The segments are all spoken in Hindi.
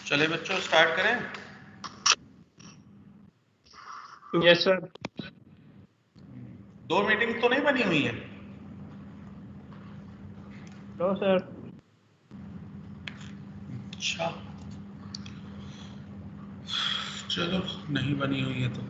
चले बच्चों, स्टार्ट करें। Yes sir. 2 मीटिंग तो नहीं बनी हुई है? No sir. अच्छा, चलो नहीं बनी हुई है तो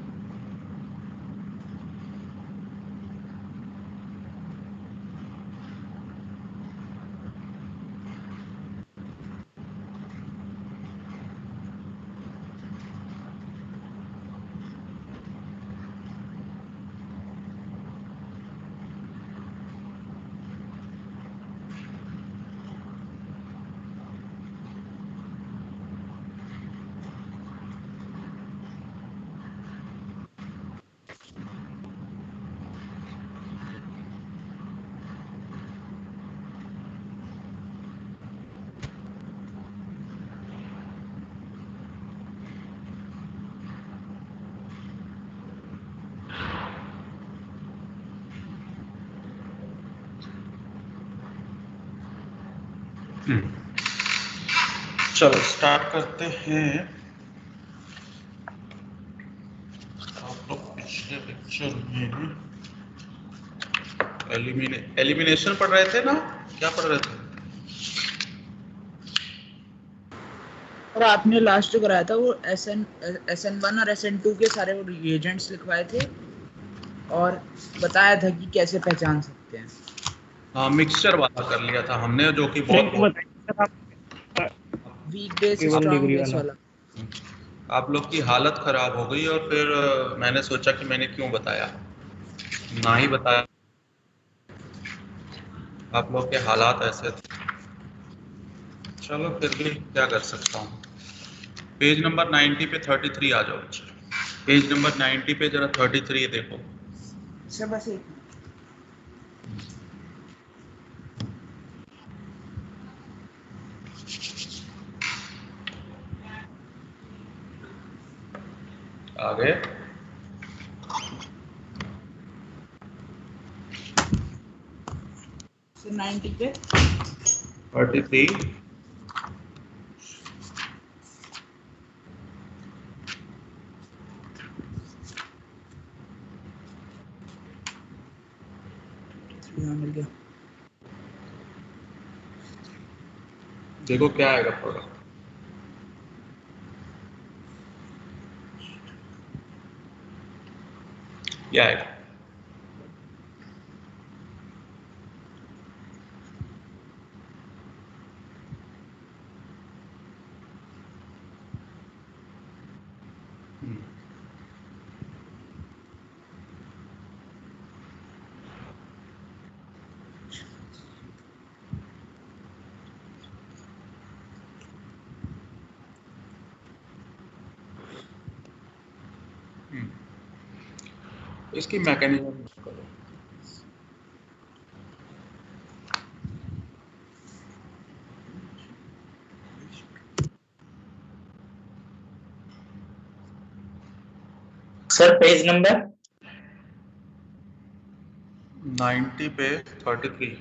चलो स्टार्ट करते हैं। आप लोग पिछले लेक्चर में एलिमिनेशन पढ़ रहे थे ना? क्या पढ़ रहे थे? और आपने लास्ट जो कराया था वो SN1 और SN2 के सारे रिएजेंट्स लिखवाए थे और बताया था कि कैसे पहचान सकते हैं। हाँ, मिक्सचर वाला कर लिया था हमने, जो कि वीक बेस स्ट्रांग बेस वाला। आप लोग की हालत खराब हो गई और फिर मैंने सोचा कि मैंने क्यों बताया, ना ही बताया। आप लोग के हालात ऐसे थे। चलो फिर भी क्या कर सकता हूँ। पेज नंबर 90 पे 33 आ जाओ। पेज नंबर 90 पे जरा 33 देखो। अच्छा, बस एक आगे 90 पे 33 मिल गया। देखो क्या आएगा प्रोडक्ट। क्या आएगा? इसकी मैकेनिज्म करो। सर पेज नंबर 90 पे 33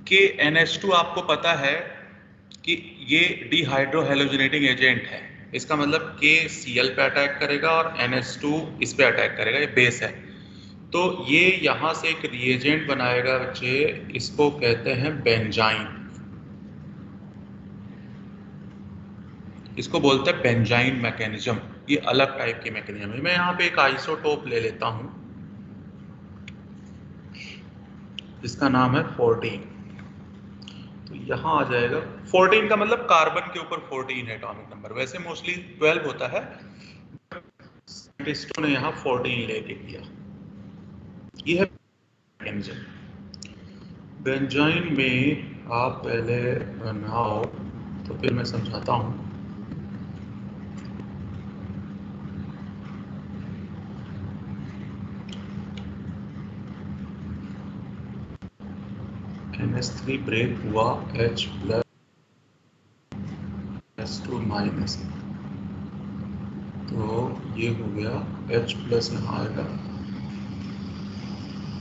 के NH2 आपको पता है कि ये डिहाइड्रोहेलोजिनेटिंग एजेंट है। इसका मतलब KCl पे अटैक करेगा और NH2 इस पे अटैक करेगा, ये बेस है। तो ये यहाँ से एक रिएजेंट बनाएगा बच्चे, इसको कहते हैं बेंजाइन। इसको बोलते हैं बेंजाइन मैकेनिज्म। ये अलग टाइप की मैकेनिज्म है। मैं यहाँ पे एक आइसोटोप ले लेता हूँ, इसका नाम है 14। तो यहाँ आ जाएगा 14 का मतलब कार्बन के ऊपर 14 है एटॉमिक नंबर। वैसे मोस्टली 12 होता है, साइंटिस्टों ने यहाँ 14 लेके किया। ये है बेंजाइन। बेंजाइन में आप पहले बनाओ तो फिर मैं समझाता हूँ। NH3 ब्रेक हुआ, H प्लस S2 माइनस, तो ये हो गया H प्लस यहाँ आएगा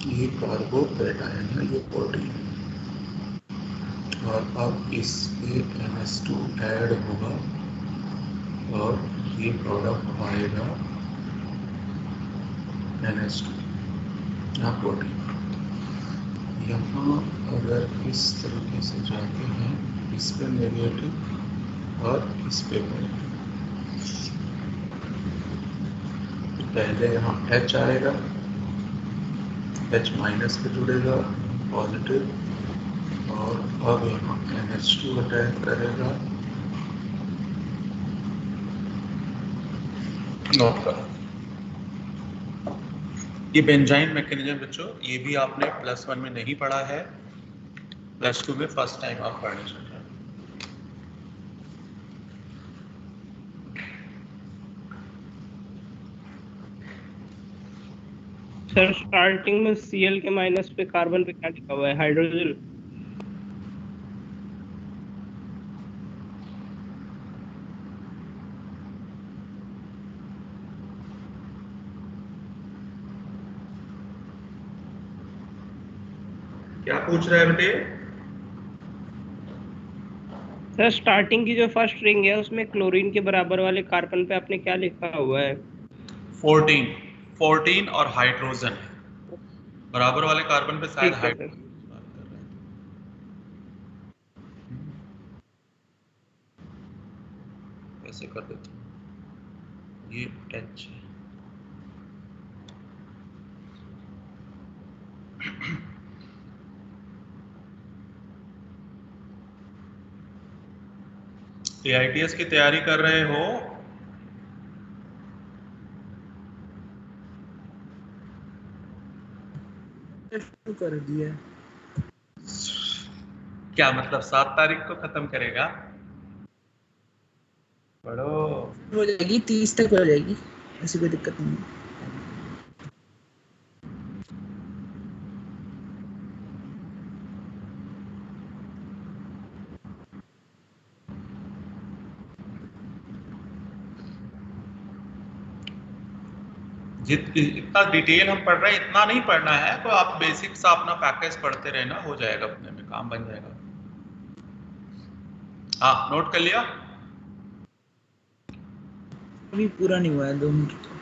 ये कार्बोकेटायन है, ये प्रोटीन, और अब इस पे NH2 ऐड होगा और ये प्रोडक्ट आएगा NH2, यहाँ प्रोटीन। यहाँ अगर इस तरीके से जाते हैं, इस पे नेगेटिव और इस पे पॉजिटिव, पहले यहाँ H आएगा, H माइनस पे जुड़ेगा पॉजिटिव, और अब यहाँ NH2 अटैक करेगा, नोट करो। ये बेंजाइन मैकेनिज्म बच्चों, ये भी आपने +1 में नहीं पढ़ा है, +2 में फर्स्ट टाइम आप पढ़ने चल रहे हैं। सर स्टार्टिंग में Cl के माइनस पे कार्बन पे क्या लिखा हुआ है? हाइड्रोजन। क्या पूछ रहे हैं बेटे? सर स्टार्टिंग की जो फर्स्ट रिंग है उसमें क्लोरीन के बराबर वाले कार्बन पे आपने क्या लिखा हुआ है? 14 और हाइड्रोजन है, बराबर वाले कार्बन पे शायद हाइड्रोजन बात कर रहे हैं। ऐसे कर देते हैं, ये H है। AITS की तैयारी कर रहे हो? कर दिया। क्या मतलब 7 तारीख को खत्म करेगा? पढ़ो। हो जाएगी, 30 तक हो जाएगी, ऐसी कोई दिक्कत नहीं है। इतना डिटेल हम पढ़ रहे हैं, इतना नहीं पढ़ना है, तो आप बेसिक सा अपना पैकेज पढ़ते रहना, हो जाएगा, अपने में काम बन जाएगा। हाँ, नोट कर लिया? अभी पूरा नहीं हुआ है, 2 मिनट।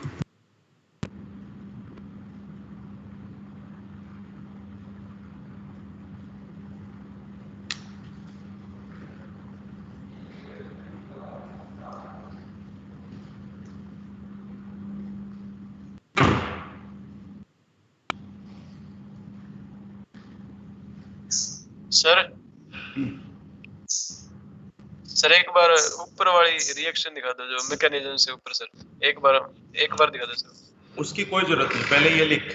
सर एक बार ऊपर वाली रिएक्शन दिखा दो, जो मैकेनिज्म से ऊपर। सर एक बार दिखा दो सर। उसकी कोई जरूरत नहीं, पहले ये लिख,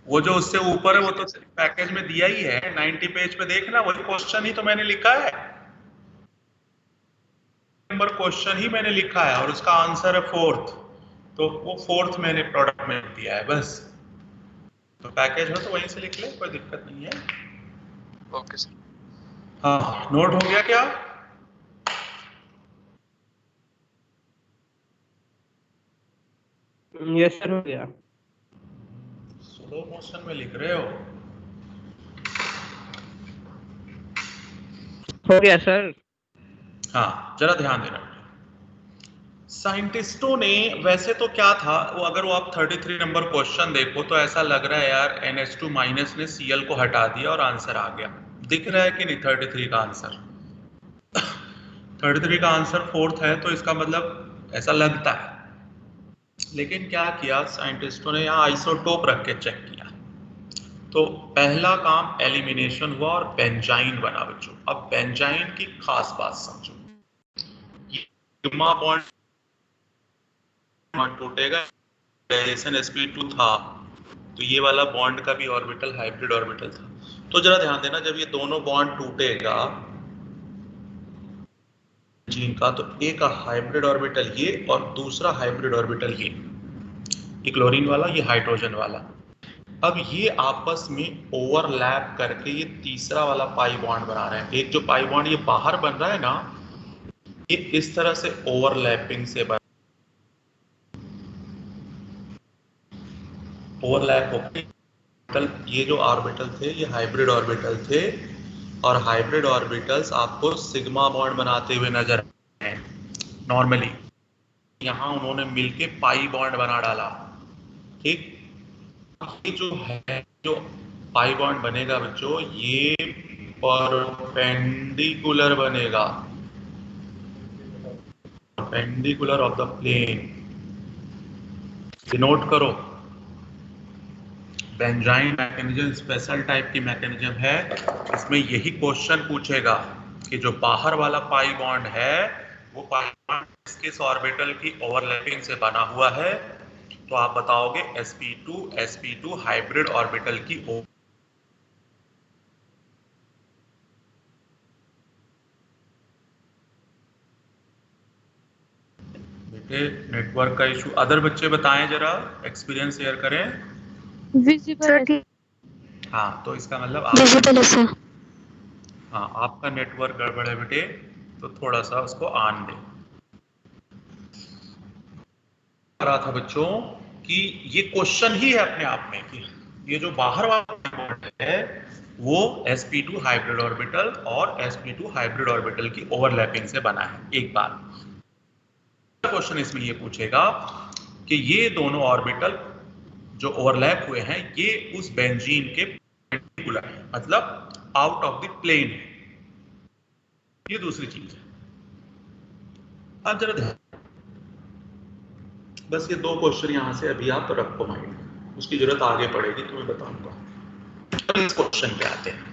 वो जो उससे ऊपर है वो तो पैकेज में दिया ही है, 90 पेज पे देखना, वही क्वेश्चन ही तो मैंने लिखा है, नंबर क्वेश्चन ही मैंने लिखा है, और उसका आंसर है 4th, तो वो 4th मैंने प्रोडक्ट में दिया है बस। तो पैकेज हो तो वहीं से लिख ले, कोई दिक्कत नहीं है। Okay sir. हाँ, नोट हो गया क्या? यस सर, हो गया। स्लो मोशन में लिख रहे हो? हो गया सर। हाँ, जरा ध्यान देना। साइंटिस्टों ने, वैसे तो क्या था वो, अगर वो आप 33 नंबर क्वेश्चन देखो तो ऐसा लग रहा है यार NH2 माइनस ने Cl को हटा दिया और आंसर आ गया, दिख रहा है कि नहीं? 33 का आंसर 33 का आंसर 4th है, तो इसका मतलब ऐसा लगता है। लेकिन क्या किया साइंटिस्टों ने, यहाँ आइसोटोप रख के चेक किया, तो पहला काम एलिमिनेशन हुआ और बेंजाइन बना बच्चों। अब बेंजाइन की खास बात समझो, सिग्मा बॉन्ड टूटेगा, sp2 था, तो ये वाला बॉन्ड का भी ऑर्बिटल हाइब्रिड ऑर्बिटल था। तो जरा ध्यान देना, जब ये दोनों बॉन्ड टूटेगा जीन का, तो एक हाइब्रिड ऑर्बिटल ये और दूसरा हाइब्रिड ऑर्बिटल ये क्लोरीन वाला, ये हाइड्रोजन वाला। अब ये आपस में ओवरलैप करके ये तीसरा वाला पाई बॉन्ड बना रहे हैं। एक जो पाई बॉन्ड ये बाहर बन रहा है ना, ये इस तरह से ओवरलैपिंग से बन, ओवरलैप होकर ये जो ऑर्बिटल थे ये हाइब्रिड ऑर्बिटल थे, और हाइब्रिड ऑर्बिटल्स आपको सिग्मा बॉन्ड बनाते हुए नजर आए हैं नॉर्मली। यहाँ उन्होंने मिलके पाई बॉन्ड बना डाला, ठीक। ये जो है, जो पाई बॉन्ड बनेगा बच्चों, ये परपेंडिकुलर बनेगा, perpendicular of the plane. Note करो, बेंजाइन मैकेनिज्म स्पेशल टाइप की मैकेनिज्म है, इसमें यही क्वेश्चन पूछेगा कि जो बाहर वाला पाई बॉन्ड है वो पाई बॉन्ड किस ऑर्बिटल की ओवरलैपिंग से बना हुआ है, तो आप बताओगे sp2 हाइब्रिड ऑर्बिटल की बेटे नेटवर्क का इशू। अदर बच्चे बताएं, जरा एक्सपीरियंस शेयर करें। विजिबल। हाँ, तो इसका मतलब विजिबल है सर। हाँ, आपका नेटवर्क गड़बड़ है बेटे, तो थोड़ा सा उसको ऑन दे। रहा था बच्चों कि ये क्वेश्चन ही है अपने आप में कि ये जो बाहर वाला है वो sp2 हाइब्रिड ऑर्बिटल और sp2 हाइब्रिड ऑर्बिटल की ओवरलैपिंग से बना है। एक बार क्वेश्चन इसमें ये पूछेगा कि ये दोनों ऑर्बिटल जो ओवरलैप हुए हैं ये उस बेंजीन के परपेंडिकुलर है, मतलब आउट ऑफ द प्लेन है। ये दूसरी चीज है। अब जरा ध्यान, बस ये दो क्वेश्चन यहां से अभी आप रखो माइंड में, उसकी जरूरत आगे पड़ेगी तो मैं बताऊंगा। इस क्वेश्चन पे आते हैं,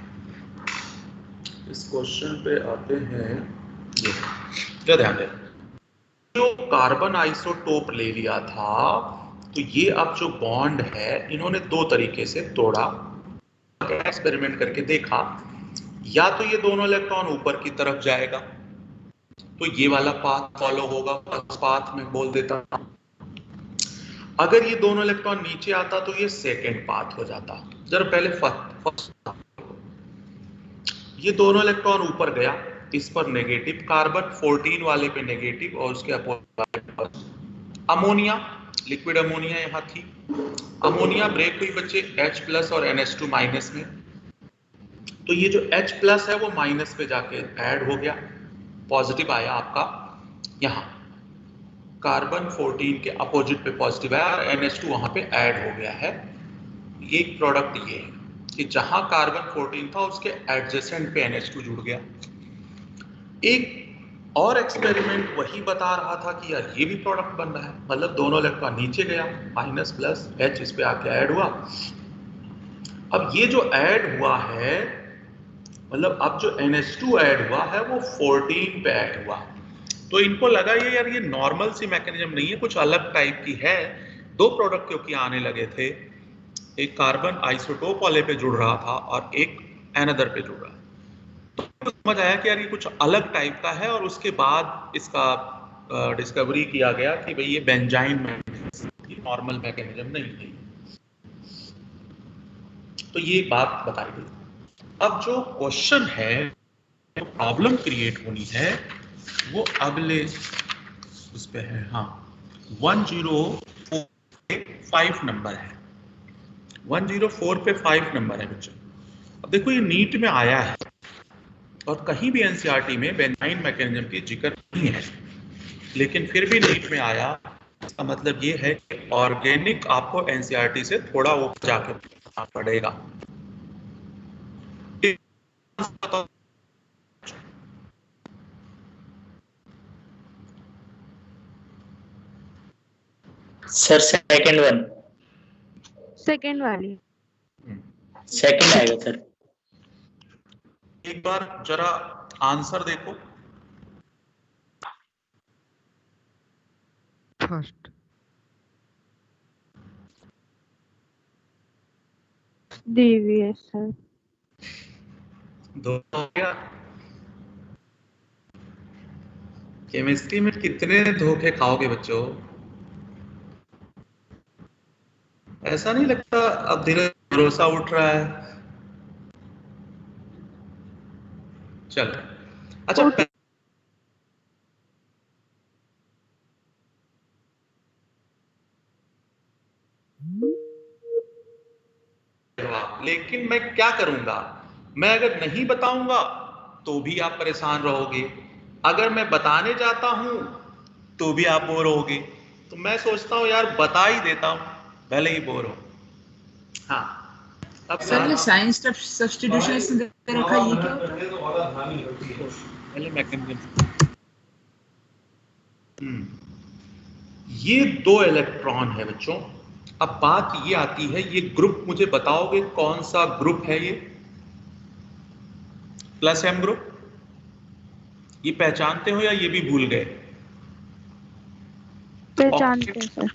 इस क्वेश्चन पे आते हैं। ये क्या ध्यान दें, जो कार्बन आइसोटोप ले लिया था, तो ये अब जो बॉन्ड है इन्होंने दो तरीके से तोड़ा, एक्सपेरिमेंट करके देखा। या तो ये दोनों इलेक्ट्रॉन ऊपर की तरफ जाएगा तो ये वाला पाथ फॉलो होगा, फर्स्ट पाथ में बोल देता हूं। अगर ये दोनों इलेक्ट्रॉन नीचे आता तो ये सेकेंड पाथ हो जाता। जरा पहले फर्स्ट, ये दोनों इलेक्ट्रॉन ऊपर गया, इस पर नेगेटिव, कार्बन 14 वाले पे नेगेटिव और उसके अपोजिट अमोनिया, लिक्विड अमोनिया यहां थी। अमोनिया ब्रेक हुई बच्चे H+ और NH2- में, तो ये जो H+ है वो माइनस पे जाके ऐड हो गया, पॉजिटिव आया आपका यहां, कार्बन 14 के अपोजिट पे पॉजिटिव आया और NH2 वहां पे ऐड हो गया है। एक प्रोडक्ट ये है कि जहां कार्बन 14 था उसके एडजेसेंट पे NH2 जुड़ गया। एक और एक्सपेरिमेंट वही बता रहा था कि यार ये भी प्रोडक्ट बन रहा है, मतलब दोनों इलेक्ट्रॉन नीचे गया, माइनस प्लस H इस पे आके ऐड हुआ। अब ये जो ऐड हुआ है, मतलब अब जो NH2 ऐड हुआ है वो 14 पे ऐड हुआ, तो इनको लगा ये यार ये नॉर्मल सी मैकेनिज्म नहीं है, कुछ अलग टाइप की है। दो प्रोडक्ट क्योंकि आने लगे थे, एक कार्बन आइसोटोप वाले पे जुड़ रहा था और एक एनदर पे जुड़ रहा है, तो समझ आया कि यार ये कुछ अलग टाइप का है, और उसके बाद इसका डिस्कवरी किया गया कि भाई ये बेंजाइन मैकेनिज्म, नॉर्मल मैकेनिज्म नहीं है। तो ये बात बताई गई। अब जो क्वेश्चन है, जो प्रॉब्लम क्रिएट होनी है वो अगले उस पे है। हाँ, 104 पे 5 नंबर है, 104 पे 5 नंबर है बच्चों। अब देखो ये नीट में आया है और कहीं भी एनसीईआरटी में बेंजाइन मैकेनिज्म की जिक्र नहीं है, लेकिन फिर भी नीट में आया। इसका मतलब ये है कि ऑर्गेनिक आपको एनसीईआरटी से थोड़ा वो जाके पड़ेगा। सर सेकंड वन, सेकंड वाली। सेकंड आएगा सर। एक बार जरा आंसर देखो। First DVS sir. दो हो गया। केमिस्ट्री में कितने धोखे खाओगे बच्चों? ऐसा नहीं लगता अब धीरे भरोसा उठ रहा है? चलो अच्छा, जवाब, लेकिन मैं क्या करूंगा, मैं अगर नहीं बताऊंगा तो भी आप परेशान रहोगे, अगर मैं बताने जाता हूं तो भी आप बोर होगे। तो मैं सोचता हूं यार बता ही देता हूं, भले ही बोर हो। हाँ, अब सर ये साइंस सब्स्टिट्यूशन इसने दे रखा है, ये क्या होता है? पहले मैकेनिज्म। ये 2 इलेक्ट्रॉन है बच्चों। अब बात ये आती है, ये ग्रुप मुझे बताओगे कौन सा ग्रुप है ये? Plus M group. ये पहचानते हो या ये भी भूल गए? पहचानते हैं sir.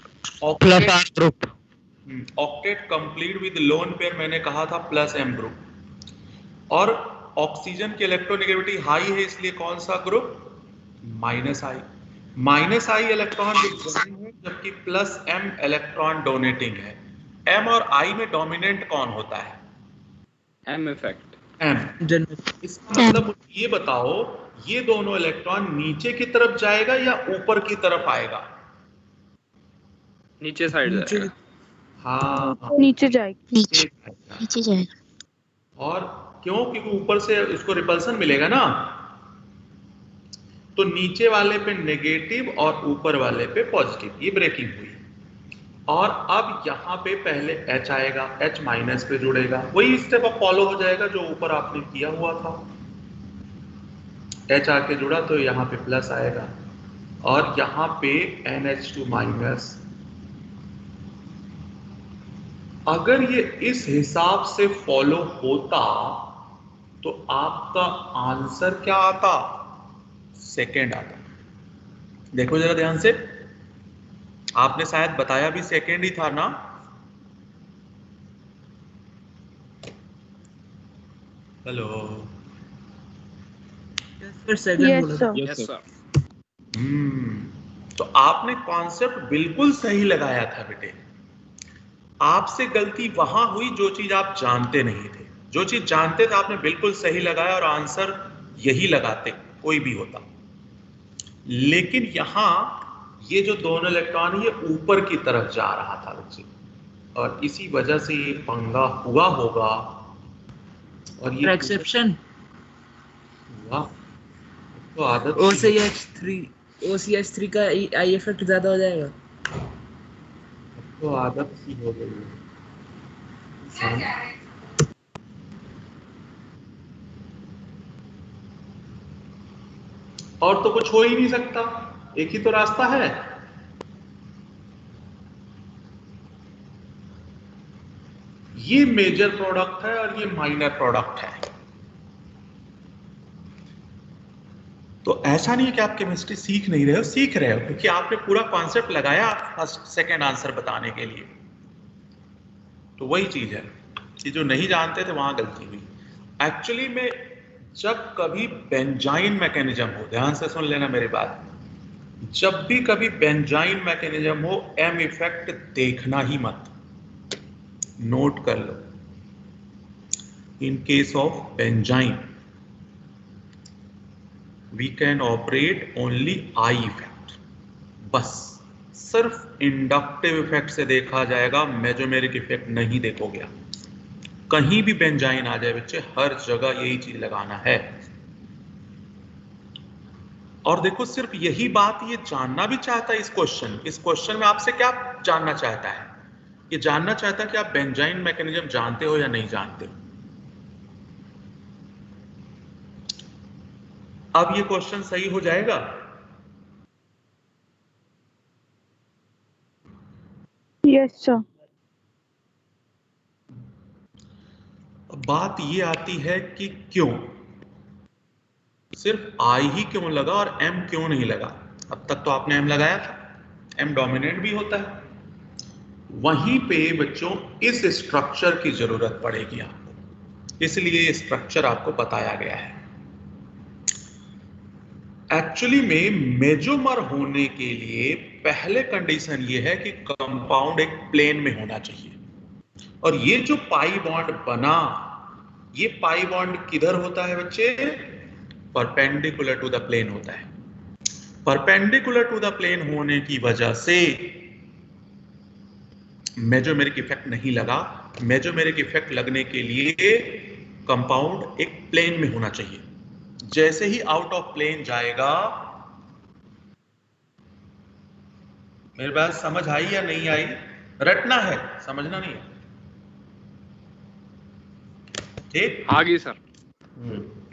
Plus R group. Octet complete with lone pair, मैंने कहा था प्लस एम ग्रुप, और ऑक्सीजन की इलेक्ट्रोनेगेटिविटी हाई है, इसलिए कौन सा group? Minus I. Minus I electron withdrawing है, जबकि प्लस एम इलेक्ट्रॉन डोनेटिंग है। एम और आई में डोमिनेंट कौन होता है? M effect. एम। इसका मतलब मुझे ये बताओ, ये दोनों इलेक्ट्रॉन नीचे की तरफ जाएगा या ऊपर की तरफ आएगा? नीचे साइड जाएगा। हाँ, नीचे जाएगी। नीचे जाएगा। और क्यों? क्योंकि ऊपर से इसको रिपल्सन मिलेगा ना, तो नीचे वाले पे नेगेटिव और ऊपर वाले पे पॉजिटिव, ये ब्रेकिंग हुई। और अब यहाँ पे पहले H आएगा, H माइनस पे जुड़ेगा, वही स्टेप अब फॉलो हो जाएगा जो ऊपर आपने किया हुआ था। H आके जुड़ा तो यहाँ पे प्लस आएगा, और यहाँ पे NH2 माइनस। अगर ये इस हिसाब से फॉलो होता तो आपका आंसर क्या आता? सेकेंड आता। देखो जरा ध्यान से, आपने शायद बताया भी सेकेंड ही था ना? Hello, yes sir. Yes sir. तो आपने कॉन्सेप्ट बिल्कुल सही लगाया था बेटे। आपसे गलती वहां हुई जो चीज आप जानते नहीं थे। जो चीज जानते थे आपने बिल्कुल सही लगाया और आंसर यही लगाते, कोई भी होता। लेकिन यहां ये जो दोनों इलेक्ट्रॉन ये ऊपर की तरफ जा रहा था बच्चे, और इसी वजह से ये पंगा हुआ होगा। और ये एक्सेप्शन हुआ तो आदत OCH3 का आई इफेक्ट ज्यादा हो जाएगा। तो आदत सी हो गई है। और तो कुछ हो ही नहीं सकता, एक ही तो रास्ता है। ये मेजर प्रोडक्ट है और ये माइनर प्रोडक्ट है। तो ऐसा नहीं है कि आप केमिस्ट्री सीख नहीं रहे हो, सीख रहे हो, क्योंकि आपने पूरा कॉन्सेप्ट लगाया फर्स्ट सेकंड आंसर बताने के लिए। तो वही चीज है कि जो नहीं जानते थे वहां गलती हुई। एक्चुअली में जब कभी बेंजाइन मैकेनिज्म हो, ध्यान से सुन लेना मेरी बात, जब भी कभी बेंजाइन मैकेनिज्म हो, एम इफेक्ट देखना ही मत, नोट कर लो। In case of benzene we can operate only I effect, बस सिर्फ इंडक्टिव इफेक्ट से देखा जाएगा, मेजोमेरिक इफेक्ट नहीं देखोगे। कहीं भी बेंजाइन आ जाए बच्चे, हर जगह यही चीज लगाना है। और देखो सिर्फ यही बात ये जानना भी चाहता है इस क्वेश्चन में आपसे क्या जानना चाहता है? ये जानना चाहता है कि आप बेंजाइन मैकेनिज्म जानते हो या नहीं जानते हो। अब ये क्वेश्चन सही हो जाएगा? Yes sir. बात ये आती है कि क्यों सिर्फ आई ही क्यों लगा और एम क्यों नहीं लगा? अब तक तो आपने एम लगाया था, एम डोमिनेंट भी होता है। वहीं पे बच्चों इस स्ट्रक्चर की जरूरत पड़ेगी आपको, इसलिए स्ट्रक्चर आपको बताया गया है। एक्चुअली में मेजोमर होने के लिए पहले कंडीशन ये है कि कंपाउंड एक प्लेन में होना चाहिए। और ये जो पाई बॉन्ड बना, ये पाई बॉन्ड किधर होता है बच्चे? परपेंडिकुलर टू द प्लेन होता है। परपेंडिकुलर टू द प्लेन होने की वजह से मेजोमेरिक इफेक्ट नहीं लगा। मेजोमेरिक इफेक्ट लगने के लिए कंपाउंड एक प्लेन में होना चाहिए। जैसे ही आउट ऑफ प्लेन जाएगा, मेरी बात समझ आई या नहीं आई? रटना है, समझना नहीं है, ठीक? आगे सर।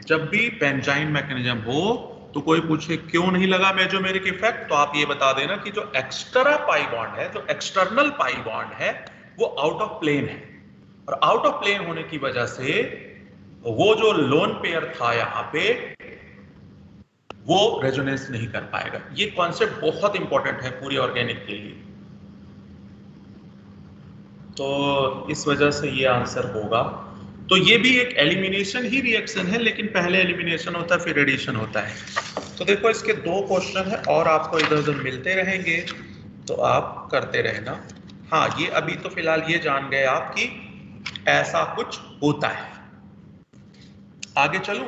जब भी बेंजाइन मैकेनिज्म हो तो कोई पूछे क्यों नहीं लगा मेजोमेरिक इफेक्ट, तो आप ये बता देना कि जो एक्स्ट्रा पाई बॉन्ड है, जो एक्सटर्नल पाई बॉन्ड है, वो आउट ऑफ प्लेन है, और आउट ऑफ प्लेन होने की वजह से वो जो लोन पेयर था यहाँ पे, वो रेजोनेंस नहीं कर पाएगा। ये कॉन्सेप्ट बहुत इंपॉर्टेंट है पूरी ऑर्गेनिक के लिए। तो इस वजह से ये आंसर होगा। तो ये भी एक एलिमिनेशन ही रिएक्शन है, लेकिन पहले एलिमिनेशन होता है फिर एडिशन होता है। तो देखो इसके 2 क्वेश्चन है और आपको इधर उधर मिलते रहेंगे, तो आप करते रहना। हाँ, ये अभी तो फिलहाल ये जान गए आप कि ऐसा कुछ होता है। आगे चलूं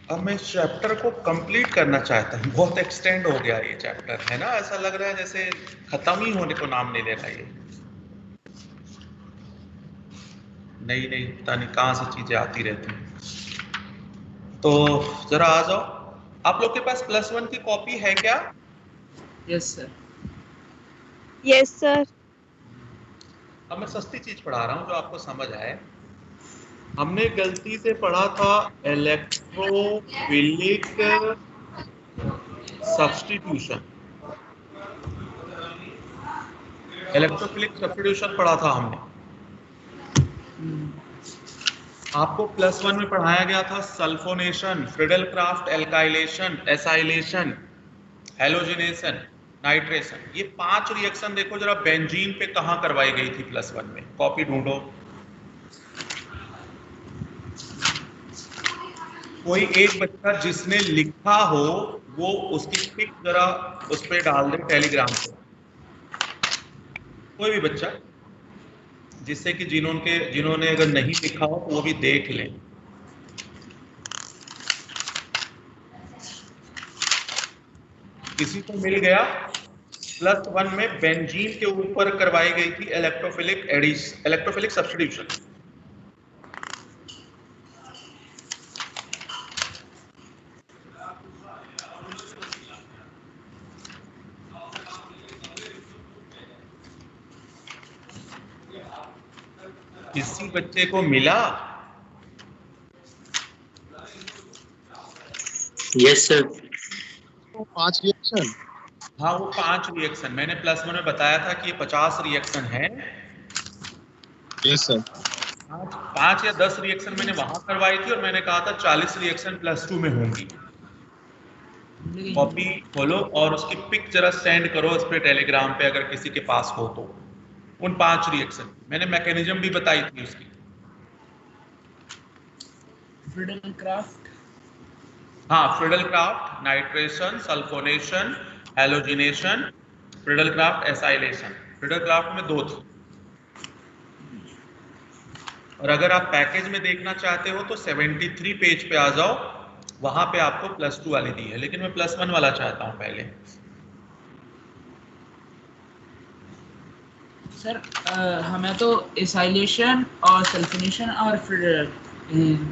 अब मैं इस चैप्टर को कंप्लीट करना चाहता हूँ। बहुत एक्सटेंड हो गया ये चैप्टर, है ना? ऐसा लग रहा है जैसे खत्म ही होने को नाम नहीं ले रहा ये। नहीं, पता नहीं कहाँ से चीजें आती रहती हैं। तो जरा आ जाओ। आप लोग के पास +1 की कॉपी है क्या? Yes sir. Yes sir. अब मैं सस्ती चीज पढ़ा रहा हूँ जो आपको समझ आए। हमने गलती से पढ़ा था इलेक्ट्रोफिलिक सब्स्टिट्यूशन। इलेक्ट्रोफिलिक सब्स्टिट्यूशन पढ़ा था हमने। आपको +1 में पढ़ाया गया था sulphonation, Friedel-craft alkylation, acylation, halogenation, nitration. ये 5 रिएक्शन देखो जरा बेंजीन पे कहाँ करवाई गई थी +1 में। कॉपी ढूंढो। कोई एक बच्चा जिसने लिखा हो वो उसकी पिक जरा उस पे डाल दे टेलीग्राम पे। कोई भी बच्चा, जिससे कि जिन्होंने अगर नहीं लिखा हो तो वो भी देख लें। किसी को मिल गया? +1 में बेंजीन के ऊपर करवाई गई थी इलेक्ट्रोफिलिक सब्स्टिट्यूशन। किसी बच्चे को मिला? Yes sir. 5 रिएक्शन। हाँ, वो 5 रिएक्शन मैंने +1 में बताया था कि ये 50 रिएक्शन है। Yes sir. 5 या 10 रिएक्शन मैंने वहां करवाई थी और मैंने कहा था 40 रिएक्शन +2 में होंगी। कॉपी खोलो और उसकी पिक जरा सेंड करो उस पे टेलीग्राम पे अगर किसी के पास हो तो। उन 5 रिएक्शन मैंने मैकेनिज्म भी बताई थी उसकी। फ्रिडल-क्राफ्ट, हाँ, Friedel-craft, nitration, sulfonation, halogenation, Friedel-craft, acylation. Friedel-craft में 2 थी। और अगर आप पैकेज में देखना चाहते हो तो 73 पेज पे आ जाओ, वहां पे आपको +2 वाली दी है, लेकिन मैं +1 वाला चाहता हूं पहले। सर हमें तो एसाइलेशन और सल्फोनेशन और फिर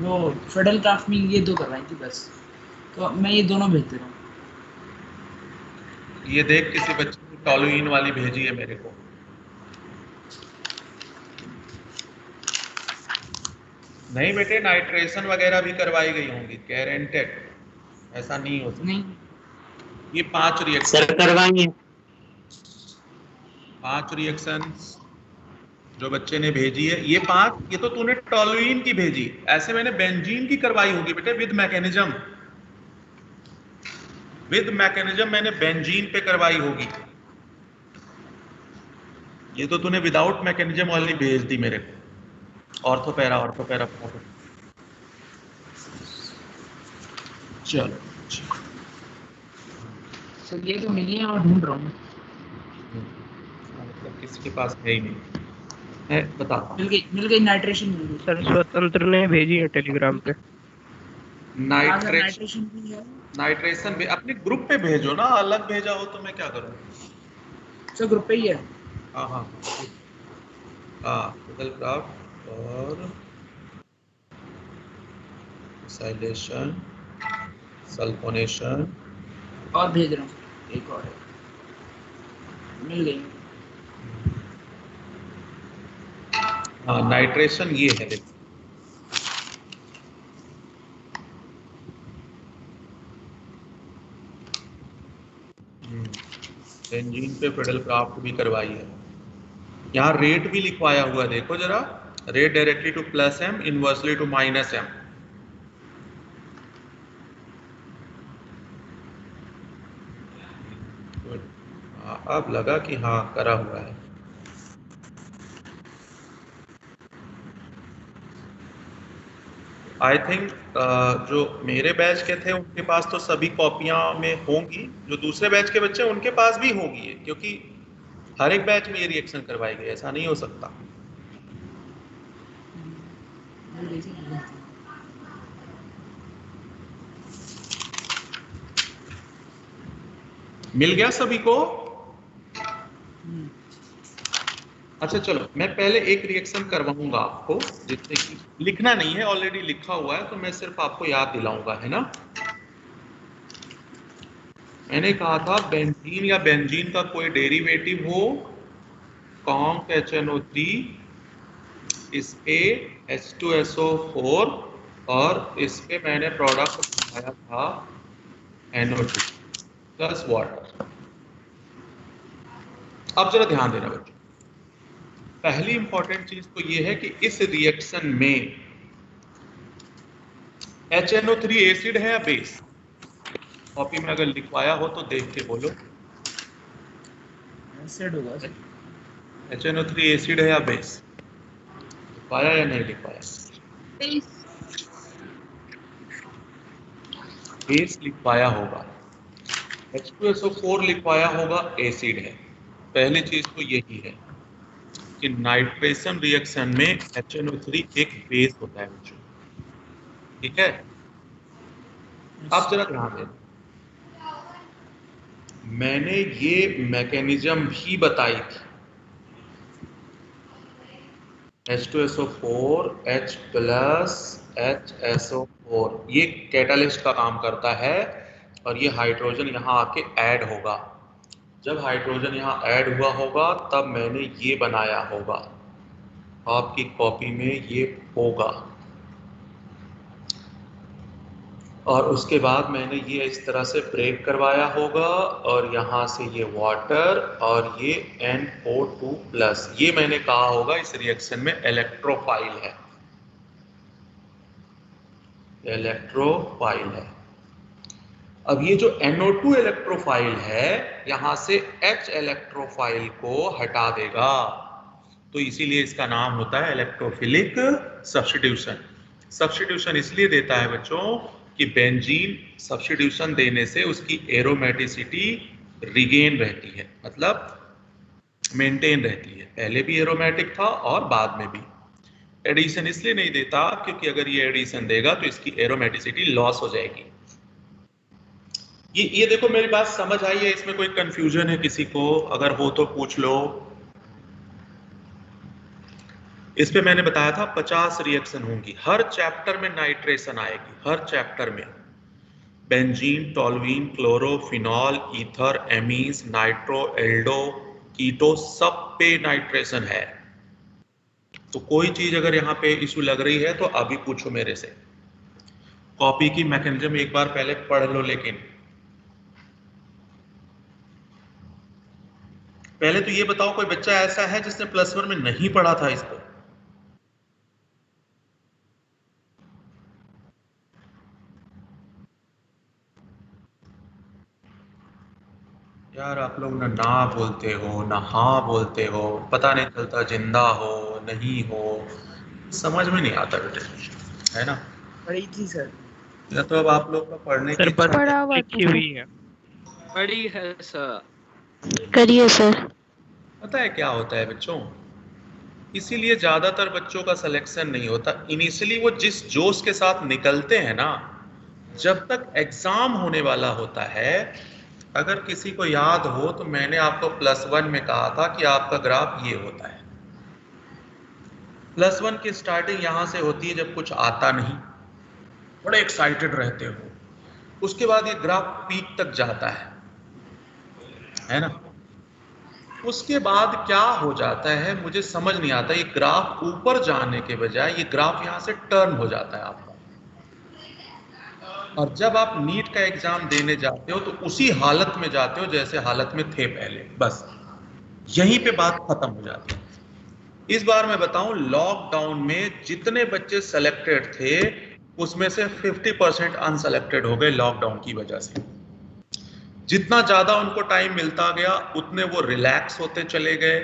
वो फ्रिडल-क्राफ्ट में ये 2 करवाई थी बस। तो मैं ये दोनों भेजते रहूँ। ये देख, किसी बच्चे ने टॉलुइन वाली भेजी है मेरे को। नहीं बेटे, नाइट्रेशन वगैरह भी करवाई गई होंगी, गारंटेड। ऐसा नहीं होता। नहीं, ये 5 रिएक्शन, सर करवाएंगे। 5 रिएक्शन जो बच्चे ने भेजी है, ये 5। ये तो तूने टॉलुइन की भेजी, ऐसे मैंने बेंजीन की करवाई होगी बेटे विद मैकेनिज्म। विद मैकेनिज्म मैंने बेंजीन पे करवाई होगी। ये तो तूने विदाउट मैकेनिज्म वाली भेज दी मेरे को। ऑर्थोपैरा। चलो, सर ये तो मिली है और ढूंढ रहा हूँ। मतलब किसी के पास है ही नहीं है। बता। मिल गई नाइट्रेशन मिल गई। सर स्वतंत्र ने भेजी है टेलीग्राम पे। नाइट्रेशन भी है। नाइट्रेशन भी अपने ग्रुप पे भेजो ना, अलग भेजा हो तो मैं क्या करूं? सर ग्रुप पे ही है। हाँ हाँ हाँ, क्राफ्ट और साइलेशन, सल्फोनेशन और भेज रहा हूँ, एक और है, मिल गई। हाँ, नाइट्रेशन ये है देखो। बेंजीन पे पेडल क्राफ्ट भी करवाई है। यहाँ रेट भी लिखवाया हुआ है, देखो जरा, rate directly to +m, inversely to -m। अब लगा कि हाँ करा हुआ है। आई थिंक जो मेरे बैच के थे उनके पास तो सभी कॉपियां में होंगी, जो दूसरे बैच के बच्चे हैं उनके पास भी होगी ये, क्योंकि हर एक बैच में ये रिएक्शन करवाई गई, ऐसा नहीं हो सकता। मिल गया सभी को? अच्छा चलो, मैं पहले एक रिएक्शन करवाऊंगा आपको, जिससे कि लिखना नहीं है, ऑलरेडी लिखा हुआ है, तो मैं सिर्फ आपको याद दिलाऊंगा, है ना। मैंने कहा था बेंजीन या बेंजीन का कोई डेरिवेटिव हो, कॉन्क HNO3, इस पे H2SO4 और इस पे मैंने प्रोडक्ट बनाया था NO2 प्लस वाटर। अब जरा ध्यान देना बच्चों, पहली इंपॉर्टेंट चीज तो ये है कि इस रिएक्शन में HNO3 एसिड है या बेस? कॉपी में अगर लिखवाया हो तो देख के बोलो। एसिड होगा सर। HNO3 एसिड है या बेस? लिखवाया या नहीं लिखवाया? बेस लिखवाया होगा। H2SO4 लिखवाया होगा, एसिड है। पहली चीज तो यही है कि नाइट्रेशन रिएक्शन में HNO3 एक बेस होता है बच्चों, ठीक है। अब जरा ध्यान देना, मैंने ये मैकेनिज्म भी बताई थी। H2SO4 H प्लस HSO4 ये कैटालिस्ट का काम करता है, और ये हाइड्रोजन यहाँ आके ऐड होगा। जब हाइड्रोजन यहाँ ऐड हुआ होगा तब मैंने ये बनाया होगा, आपकी कॉपी में ये होगा, और उसके बाद मैंने ये इस तरह से ब्रेक करवाया होगा, और यहाँ से ये वाटर और ये NO2 प्लस, ये मैंने कहा होगा इस रिएक्शन में इलेक्ट्रोफाइल है, इलेक्ट्रोफाइल है। अब ये जो NO2 इलेक्ट्रोफाइल है, यहाँ से H इलेक्ट्रोफाइल को हटा देगा, तो इसीलिए इसका नाम होता है इलेक्ट्रोफिलिक सब्स्टिट्यूशन। सब्स्टिट्यूशन इसलिए देता है बच्चों कि बेंजीन सब्स्टिट्यूशन देने से उसकी एरोमेटिसिटी रिगेन रहती है, मतलब मेंटेन रहती है। पहले भी एरोमेटिक था और बाद में भी। एडिशन इसलिए नहीं देता क्योंकि अगर ये एडिशन देगा तो इसकी एरोमेटिसिटी लॉस हो जाएगी। ये देखो, मेरी बात समझ आई है? इसमें कोई कंफ्यूजन है किसी को? अगर हो तो पूछ लो। इस पे मैंने बताया था 50 रिएक्शन होंगी, हर चैप्टर में नाइट्रेशन आएगी, हर चैप्टर में। Benzene, toluene, chloro, phenol, ether, amines, nitro, aldo, keto, सब पे नाइट्रेशन है। तो कोई चीज अगर यहाँ पे इशू लग रही है तो अभी पूछो मेरे से। कॉपी की मैकेनिज्म एक बार पहले पढ़ लो, लेकिन पहले तो ये बताओ कोई बच्चा ऐसा है जिसने +1 में नहीं पढ़ा था इसको? यार आप लोग ना बोलते हो ना हाँ बोलते हो, पता नहीं चलता जिंदा हो नहीं हो, समझ में नहीं आता बेटे, है ना। पढ़ी थी सर। या तो अब आप लोग का पढ़ने की पढ़ा लिखी हुई है, पढ़ी है सर। करिए सर। पता है क्या होता है बच्चों, इसीलिए ज्यादातर बच्चों का सिलेक्शन नहीं होता। इनिशियली वो जिस जोश के साथ निकलते हैं ना, जब तक एग्जाम होने वाला होता है अगर किसी को याद हो तो मैंने आपको +1 में कहा था कि आपका ग्राफ ये होता है। +1 की स्टार्टिंग यहां से होती है जब कुछ आता नहीं, बड़े एक्साइटेड रहते हो, उसके बाद ये ग्राफ पीक तक जाता है ना। उसके बाद क्या हो जाता है मुझे समझ नहीं आता, ये ग्राफ ऊपर जाने के बजाय ये ग्राफ यहां से टर्न हो जाता है आपका। और जब आप नीट का एग्जाम देने जाते हो तो उसी हालत में जाते हो जैसे हालत में थे पहले, बस यहीं पे बात खत्म हो जाती है। इस बार मैं बताऊं, लॉकडाउन में जितने बच्चे सेलेक्टेड थे उसमें से 50% अनसेलेक्टेड हो गए लॉकडाउन की वजह से। जितना ज्यादा उनको टाइम मिलता गया उतने वो रिलैक्स होते चले गए,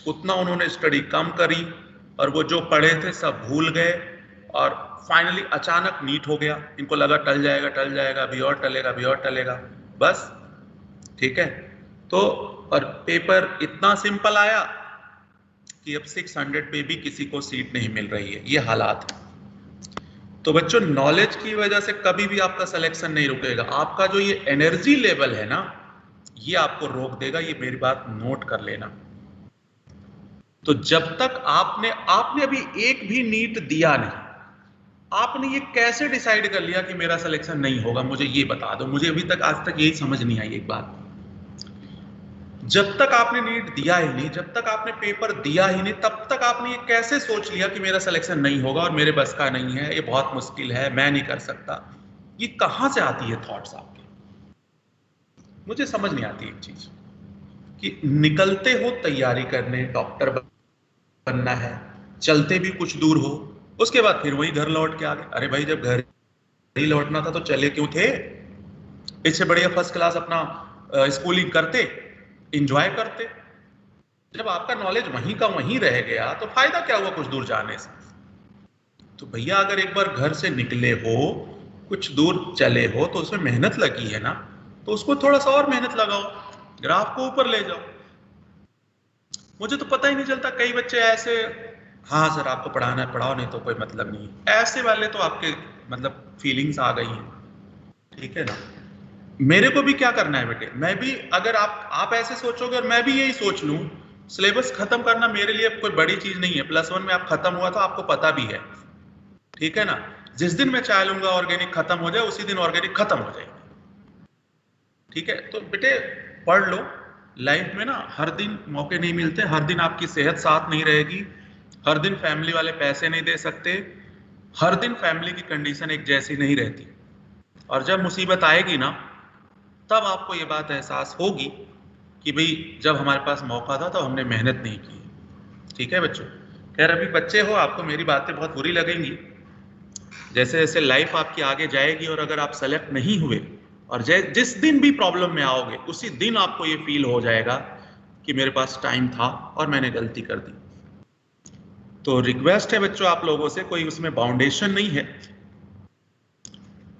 उतना उन्होंने स्टडी कम करी और वो जो पढ़े थे सब भूल गए और फाइनली अचानक नीट हो गया। इनको लगा टल जाएगा, अभी और टलेगा, बस ठीक है। तो और पेपर इतना सिंपल आया कि अब 600 पे भी किसी को सीट नहीं मिल रही है, ये हालात है। तो बच्चों, नॉलेज की वजह से कभी भी आपका सिलेक्शन नहीं रुकेगा। आपका जो ये एनर्जी लेवल है ना, ये आपको रोक देगा, ये मेरी बात नोट कर लेना। तो जब तक आपने अभी एक भी नीट दिया नहीं, आपने ये कैसे डिसाइड कर लिया कि मेरा सिलेक्शन नहीं होगा, मुझे ये बता दो। मुझे अभी तक आज तक यही समझ नहीं आई एक बात। जब तक आपने नीट दिया ही नहीं, जब तक आपने पेपर दिया ही नहीं, तब तक आपने ये कैसे सोच लिया कि मेरा सिलेक्शन नहीं होगा और मेरे बस का नहीं है, ये बहुत मुश्किल है, मैं नहीं कर सकता। ये कहां से आती है थॉट्स आपके? मुझे समझ नहीं आती एक चीज कि निकलते हो तैयारी करने, डॉक्टर बनना है, चलते भी कुछ दूर हो, उसके बाद फिर वही घर लौट के आ गए। अरे भाई, जब घर ही लौटना था तो चले क्यों थे? इससे बढ़िया फर्स्ट क्लास अपना स्कूलिंग करते, एंजॉय करते। जब आपका नॉलेज वहीं का वहीं रह गया तो फायदा क्या हुआ कुछ दूर जाने से? तो भैया, अगर एक बार घर से निकले हो, कुछ दूर चले हो, तो उसमें मेहनत लगी है ना, तो उसको थोड़ा सा और मेहनत लगाओ, ग्राफ को ऊपर ले जाओ। मुझे तो पता ही नहीं चलता, कई बच्चे ऐसे, हाँ सर आपको पढ़ाना है पढ़ाओ, नहीं तो कोई मतलब नहीं, ऐसे वाले तो आपके मतलब फीलिंग्स आ गई हैं, ठीक है ना। मेरे को भी क्या करना है बेटे, मैं भी, अगर आप ऐसे सोचोगे और मैं भी यही सोच लूं, सिलेबस खत्म करना मेरे लिए कोई बड़ी चीज नहीं है। +1 में आप खत्म हुआ तो आपको पता भी है, ठीक है ना। जिस दिन मैं चाह लूंगा ऑर्गेनिक खत्म हो जाए, उसी दिन ऑर्गेनिक खत्म हो जाएगी, ठीक है। तो बेटे पढ़ लो। लाइफ में ना हर दिन मौके नहीं मिलते, हर दिन आपकी सेहत साथ नहीं रहेगी, हर दिन फैमिली वाले पैसे नहीं दे सकते, हर दिन फैमिली की कंडीशन एक जैसी नहीं रहती। और जब मुसीबत आएगी ना, तब आपको ये बात एहसास होगी कि भाई जब हमारे पास मौका था तो हमने मेहनत नहीं की, ठीक है बच्चों। खैर, अभी बच्चे हो, आपको मेरी बातें बहुत बुरी लगेंगी। जैसे जैसे लाइफ आपकी आगे जाएगी और अगर आप सेलेक्ट नहीं हुए और जिस दिन भी प्रॉब्लम में आओगे, उसी दिन आपको ये फील हो जाएगा कि मेरे पास टाइम था और मैंने गलती कर दी। तो रिक्वेस्ट है बच्चों आप लोगों से, कोई उसमें बाउंडेशन नहीं है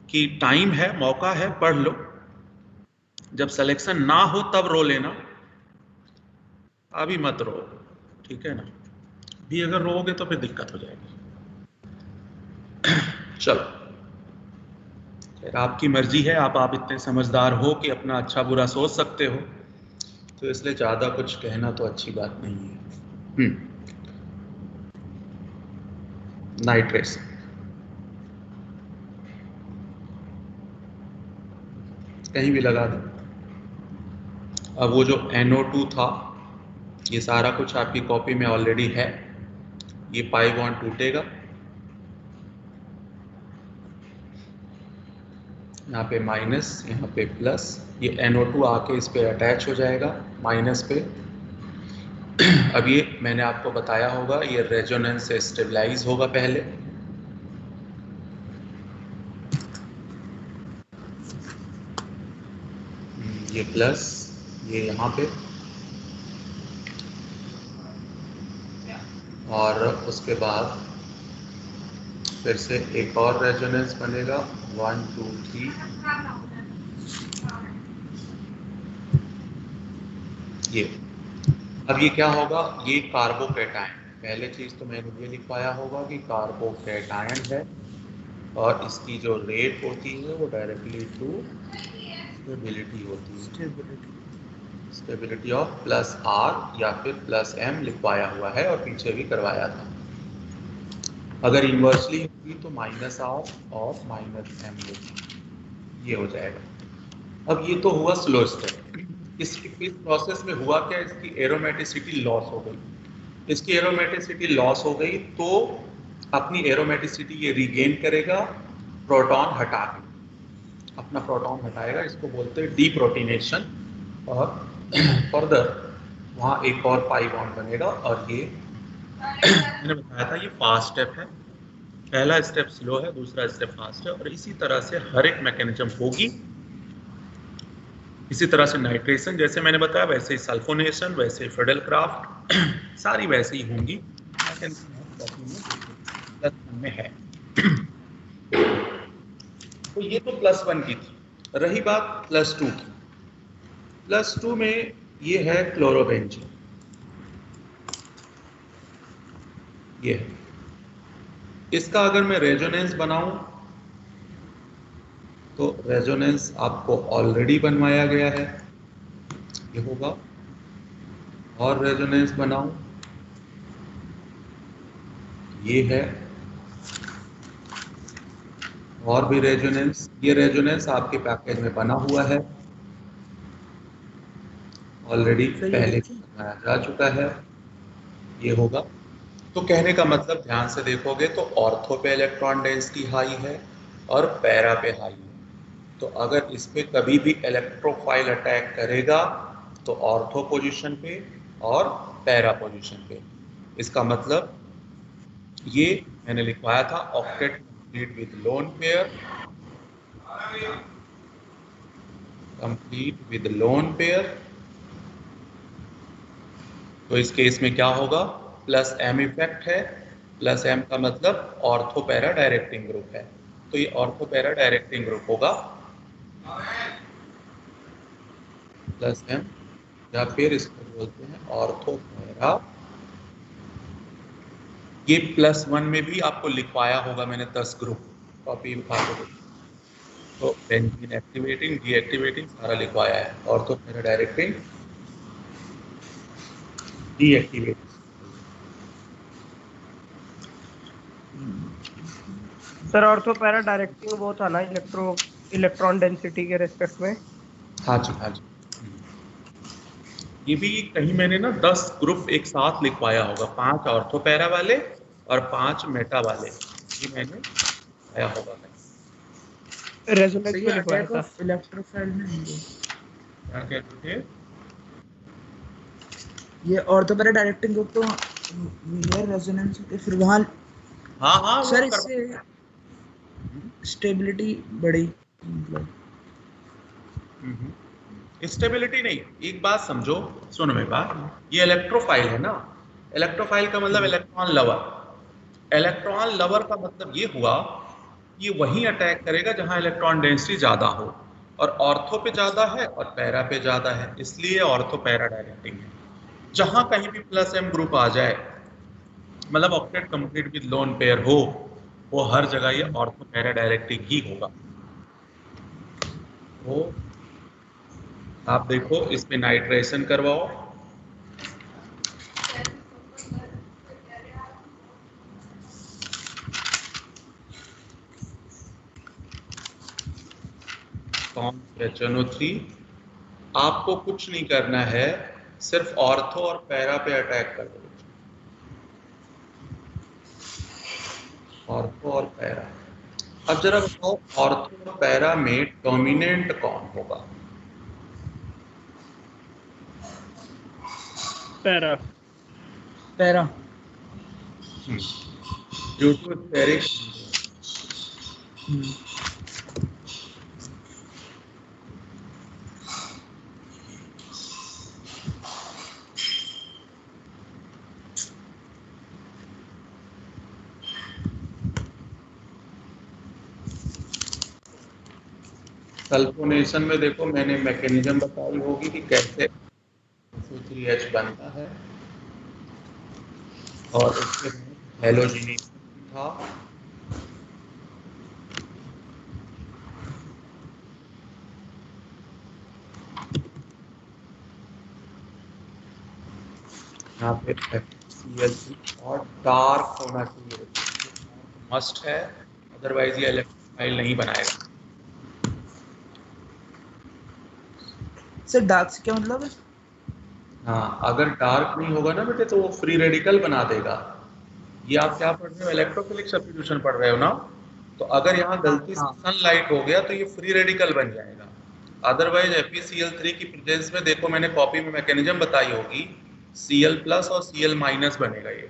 कि टाइम है, मौका है, पढ़ लो। जब सिलेक्शन ना हो तब रो लेना, अभी मत रो, ठीक है ना। भी अगर रोओगे तो फिर दिक्कत हो जाएगी। चलो, आपकी मर्जी है, आप इतने समझदार हो कि अपना अच्छा बुरा सोच सकते हो, तो इसलिए ज्यादा कुछ कहना तो अच्छी बात नहीं है। नाइट रेस कहीं भी लगा दो। अब वो जो NO2 था, ये सारा कुछ आपकी कॉपी में ऑलरेडी है। ये पाई बॉन्ड टूटेगा, यहाँ पे माइनस, यहाँ पे प्लस, ये NO2 आके इस पे अटैच हो जाएगा माइनस पे। अब ये मैंने आपको बताया होगा, ये रेजोनेंस से स्टेबलाइज होगा पहले, ये प्लस, ये यहाँ पे, और उसके बाद फिर से एक और रेजोनेंस बनेगा, 1 2 3। ये अब ये क्या होगा, ये कार्बोकैटायन। पहले चीज तो मैंने ये लिखवाया होगा कि कार्बोकैटायन है और इसकी जो रेट होती है वो डायरेक्टली टू स्टेबिलिटी होती है, स्टेबिलिटी ऑफ प्लस आर या फिर प्लस एम लिखवाया हुआ है और पीछे भी करवाया था। अगर इन्वर्सली होगी तो माइनस आर और माइनस एम होगी, ये हो जाएगा। अब ये तो हुआ स्लो स्टेप। इस प्रोसेस में हुआ क्या, इसकी एरोमेटिसिटी लॉस हो गई। इसकी एरोमेटिसिटी लॉस हो गई तो अपनी एरोमेटिसिटी ये रीगेन करेगा प्रोटॉन हटा के, अपना प्रोटॉन हटाएगा, इसको बोलते हैं डीप्रोटीनेशन। और फर्दर वहाँ एक और पाई बॉन्ड बनेगा और ये मैंने बताया था ये फास्ट स्टेप है। पहला स्टेप स्लो है, दूसरा स्टेप फास्ट है, और इसी तरह से हर एक मैकेनिज्म होगी। इसी तरह से नाइट्रेशन जैसे मैंने बताया, वैसे ही सल्फोनेशन, वैसे ही फ्रेडलक्राफ्ट, सारी वैसे ही होंगी। प्लस वन में है। तो ये तो प्लस वन की थी। रही बात प्लस टू की। प्लस टू में ये है क्लोरोबेंजीन, ये है। इसका अगर मैं रेजोनेंस बनाऊं तो रेजोनेंस आपको ऑलरेडी बनवाया गया है, ये होगा। और रेजोनेंस बनाऊं, ये है। और भी रेजोनेंस, ये रेजोनेंस आपके पैकेज में बना हुआ है, ऑलरेडी पहले बनाया जा चुका है, ये होगा। तो कहने का मतलब ध्यान से देखोगे तो ऑर्थो पे इलेक्ट्रॉन डेंसिटी हाई है और पैरा पे हाई है। तो अगर इस पे कभी भी इलेक्ट्रोफाइल अटैक करेगा तो ऑर्थो पोजीशन पे और पैरा पोजीशन पे। इसका मतलब ये मैंने लिखवाया था octet complete with lone pair, complete with lone pair. तो इस केस में क्या होगा, प्लस एम इफेक्ट है। प्लस एम का मतलब ऑर्थो पैरा डायरेक्टिंग ग्रुप है, तो ये ऑर्थो पैरा डायरेक्टिंग ग्रुप होगा प्लस एम, या फिर इसको बोलते हैं ऑर्थो पैरा। ये प्लस वन में भी आपको लिखवाया होगा मैंने 10 ग्रुप, कॉपी उठा के। तो बेंजीन एक्टिवेटिंग, डीएक्टिवेटिंग सारा लिखवाया है। Ortho para directing, deactivating. Sir ortho para directing वो था ना इलेक्ट्रॉन डेंसिटी के रेस्पेक्ट में? हाँ जी, हाँ जी। ये भी कहीं मैंने ना 10 ग्रुप एक साथ लिखवाया होगा, 5 ऑर्थो पैरा वाले और 5 मेटा वाले, ये मैंने लिखवाया होगा। रेजोनेंस में लिखवाया था। इलेक्ट्रोफाइल में नहीं है। क्या कहते थे? ये ऑर्थो पैरा डायरेक्टिंग ग्रुप तो नियर रेजोनेंस होते, फिर वहां हाँ हाँ सर इससे स्टेबिलिटी बढ़ी, मतलब स्टेबिलिटी नहीं। एक बात समझो, सुनो मेरी बात, ये इलेक्ट्रोफाइल है ना। इलेक्ट्रोफाइल का मतलब इलेक्ट्रॉन लवर। इलेक्ट्रॉन लवर का मतलब ये हुआ ये वहीं अटैक करेगा जहां इलेक्ट्रॉन डेंसिटी ज्यादा हो, और ऑर्थो पे ज्यादा है और पैरा पे ज्यादा है, इसलिए ऑर्थो पैरा डायरेक्टिंग है। जहां कहीं भी प्लस एम ग्रुप आ जाए, मतलब octet complete with lone pair हो, वो हर जगह ये ऑर्थो पैरा डायरेक्टिंग ही होगा। तो आप देखो इसमें नाइट्रेशन करवाओ, HNO3। आपको कुछ नहीं करना है, सिर्फ ऑर्थो और पैरा पे अटैक कर दो, ऑर्थो और पैरा। अब जरा बताओ ऑर्थो और पैरा में डोमिनेंट कौन होगा? Para. Para due to steric. Sulphonation में देखो मैंने मैकेनिज्म बताई होगी कि कैसे SO3H बनता है, और उसके हेलोजिनेशन था। यहाँ पे FeCl3 और डार्क होना चाहिए, मस्ट है, अदरवाइज ये इलेक्ट्रोफाइल नहीं बनाएगा। सर डार्क से क्या मतलब है? हाँ, अगर डार्क नहीं होगा ना बेटे तो वो फ्री रेडिकल बना देगा। ये आप क्या पढ़ रहे हो, इलेक्ट्रोफिलिक सब्स्टिट्यूशन पढ़ रहे हो ना, तो अगर यहाँ गलती से सनलाइट हो गया तो ये फ्री रेडिकल बन जाएगा। अदरवाइज FeCl3 की प्रेजेंस में देखो, मैंने कॉपी में मैकेनिज्म बताई होगी, Cl+ और Cl- बनेगा ये,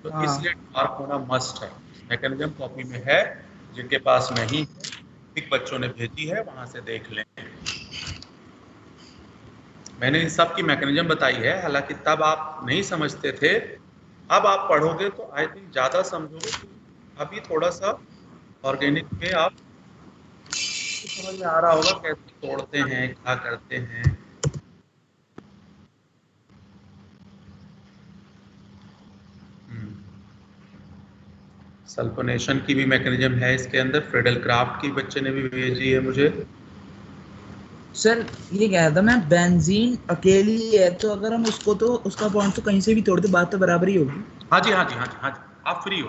तो इसलिए डार्क होना मस्ट है। मैकेनिज्म कॉपी में है, जिनके पास नहीं है, एक बच्चों ने भेजी है, वहां से देख लें। मैंने इन सब की मैकेनिज्म बताई है, हालांकि तब आप नहीं समझते थे, अब आप पढ़ोगे तो आई थिंक ज़्यादा समझोगे। अभी थोड़ा सा ऑर्गेनिक में आप समझ में आ रहा होगा कैसे तोड़ते हैं, क्या करते हैं। सल्फोनेशन की भी मैकेनिज्म है इसके अंदर, फ्रेडल क्राफ्ट की बच्चे ने भी भेजी है मुझे। सर ये कह रहा था मैं, बेंजीन अकेली है तो अगर हम उसको तो उसका बॉन्ड तो कहीं से भी तोड़ दे, बात तो बराबर ही होगी। हाँ जी, हाँ जी, हाँ जी, हाँ जी, आप फ्री हो।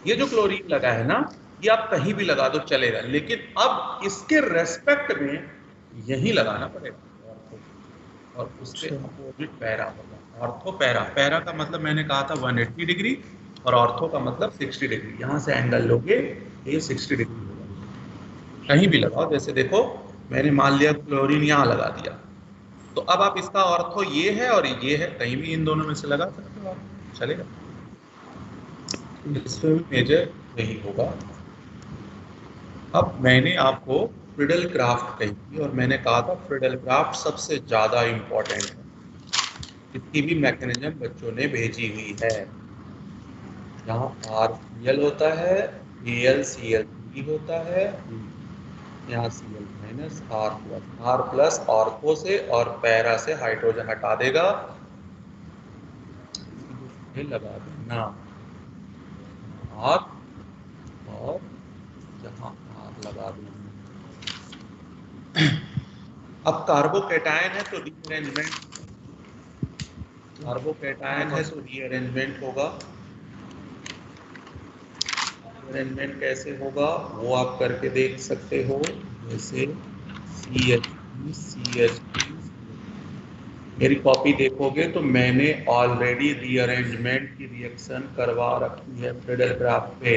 ये जो क्लोरीन लगा है ना, ये आप कहीं भी लगा दो चलेगा, लेकिन अब इसके रेस्पेक्ट में यही लगाना पड़ेगा, और उसके अपोजिट पैरा होगा। ऑर्थो पैरा, पैरा का मतलब मैंने कहा था 180 डिग्री, और ऑर्थो का मतलब 60 डिग्री। यहाँ से एंगल लोगे ये 60 डिग्री होगा। कहीं भी लगाओ, जैसे देखो मैंने मान लिया क्लोरीन यहाँ लगा दिया, तो अब आप इसका ऑर्थो ये है और ये है, कहीं भी इन दोनों में से लगा सकते हो आप, चलेगा। इसमें भी मेजर यही होगा। अब मैंने आपको फ्रिडल क्राफ्ट कही थी, और मैंने कहा था फ्रिडल क्राफ्ट सबसे ज़्यादा इम्पोर्टेंट है। इसकी भी मैकेनिज्म बच्चों ने भेजी हुई है। यहाँ RCl होता है, AlCl3 होता है, यहाँ Cl- R+, ऑर्थो से और पैरा से हाइड्रोजन हटा देगा, लगा देना R, और यहाँ R लगा देना। अब कार्बोकैटायन है तो रीअरेंजमेंट, कार्बोकैटायन है तो रीअरेंजमेंट होगा। रीअरेंजमेंट कैसे होगा वो आप करके देख सकते हो, जैसे CH3 मेरी कॉपी देखोगे तो मैंने ऑलरेडी रीअरेंजमेंट की रिएक्शन करवा रखी है फ्रिडल क्राफ्ट पे।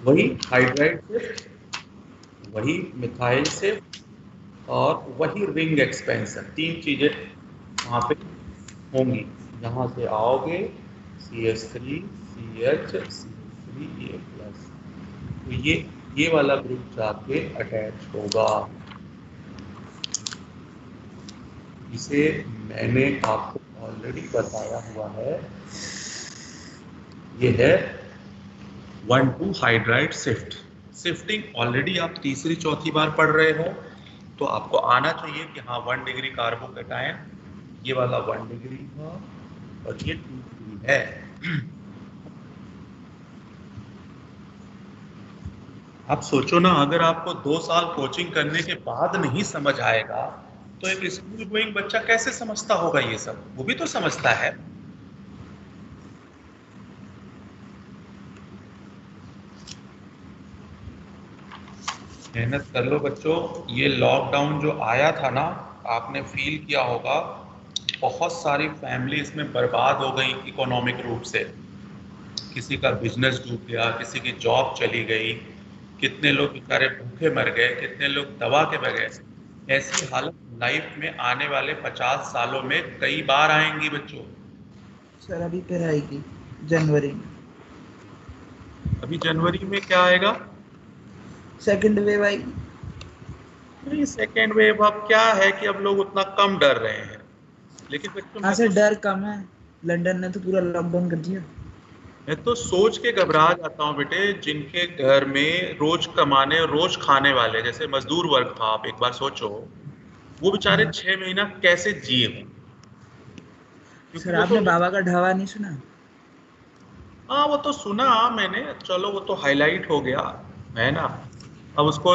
वही हाइड्राइड शिफ्ट, वही मिथाइल शिफ्ट, और वही रिंग एक्सपेंशन, 3 चीजें वहाँ पे होंगी। यहाँ से आओगे CH3 CH CH3A+, तो ये वाला ग्रुप जाके अटैच होगा। इसे मैंने आपको ऑलरेडी बताया हुआ है, ये है 1,2 हाइड्राइड शिफ्ट। शिफ्टिंग ऑलरेडी आप तीसरी चौथी बार पढ़ रहे हो, तो आपको आना चाहिए कि हाँ 1 डिग्री कार्बोकैटायन, ये वाला 1 डिग्री था और ये 2 डिग्री है। आप सोचो ना, अगर आपको 2 साल कोचिंग करने के बाद नहीं समझ आएगा तो एक स्कूल गोइंग बच्चा कैसे समझता होगा ये सब? वो भी तो समझता है। मेहनत कर लो बच्चों। ये लॉकडाउन जो आया था ना, आपने फील किया होगा, बहुत सारी फैमिली इसमें बर्बाद हो गई इकोनॉमिक रूप से। किसी का बिजनेस डूब गया, किसी की जॉब चली गई, कितने लोग बेचारे भूखे मर गए, कितने लोग दवा के बगैर। ऐसी हालत लाइफ में आने वाले 50 सालों में कई बार आएंगी बच्चों। सर अभी फिर आएगी जनवरी में। अभी जनवरी में क्या आएगा? सेकंड वेव आएगी। नहीं, सेकेंड वेव अब क्या है कि अब लोग उतना कम डर रहे हैं, लेकिन बच्चों हाँ सर डर कम है, लंदन ने तो पूरा लॉकडाउन कर दिया। मैं तो सोच के घबरा जाता हूँ बेटे, जिनके घर में रोज कमाने रोज खाने वाले, जैसे मजदूर वर्ग था, आप एक बार सोचो वो बेचारे 6 महीना कैसे जिए हों। सर आपने बाबा का ढाबा नहीं सुना? हाँ वो तो सुना मैंने, चलो वो तो हाईलाइट हो गया है ना। अब उसको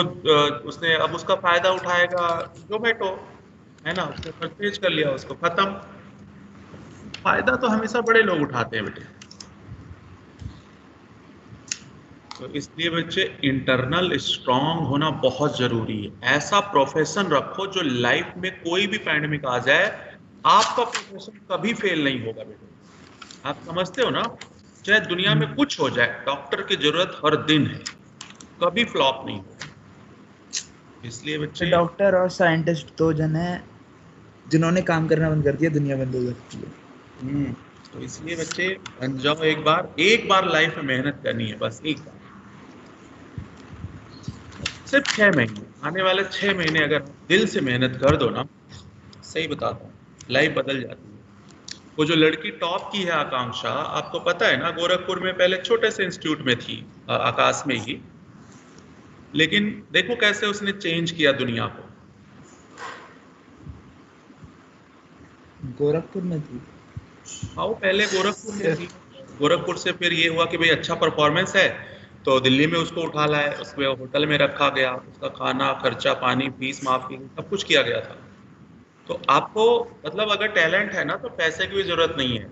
उसने अब उसका फायदा उठाएगा जोमेटो। है ना, उसने परचेज कर लिया, उसको खत्म। फायदा तो हमेशा बड़े लोग उठाते हैं बेटे। तो इसलिए बच्चे इंटरनल स्ट्रांग होना बहुत जरूरी है। ऐसा प्रोफेशन रखो जो लाइफ में कोई भी पैंडेमिक आ जाए, आपका प्रोफेशन कभी फेल नहीं होगा बेटे। आप समझते हो ना, चाहे दुनिया में कुछ हो जाए, डॉक्टर की जरूरत हर दिन है, कभी फ्लॉप नहीं होगा। इसलिए बच्चे डॉक्टर और साइंटिस्ट 2 जन हैं जिन्होंने काम करना बंद कर दिया, दुनिया बंद हो जाती है। तो इसलिए बच्चे बन जाओ। एक बार लाइफ में मेहनत करनी है, बस एक बार, सिर्फ 6 महीने, आने वाले 6 महीने अगर दिल से मेहनत कर दो ना, सही बताता हूँ, लाइफ बदल जाती है। वो जो लड़की टॉप की है, आकांक्षा, आपको पता है ना, गोरखपुर में पहले छोटे से इंस्टीट्यूट में थी, आकाश में ही, लेकिन देखो कैसे उसने चेंज किया दुनिया को। गोरखपुर में थी? हाँ, वो पहले गोरखपुर में थी। गोरखपुर से फिर ये हुआ कि भाई अच्छा परफॉर्मेंस है तो दिल्ली में उसको उठा लाए, उसको होटल में रखा गया, उसका खाना खर्चा पानी फीस माफ की, सब कुछ किया गया था। तो आपको मतलब अगर टैलेंट है ना तो पैसे की भी जरूरत नहीं है।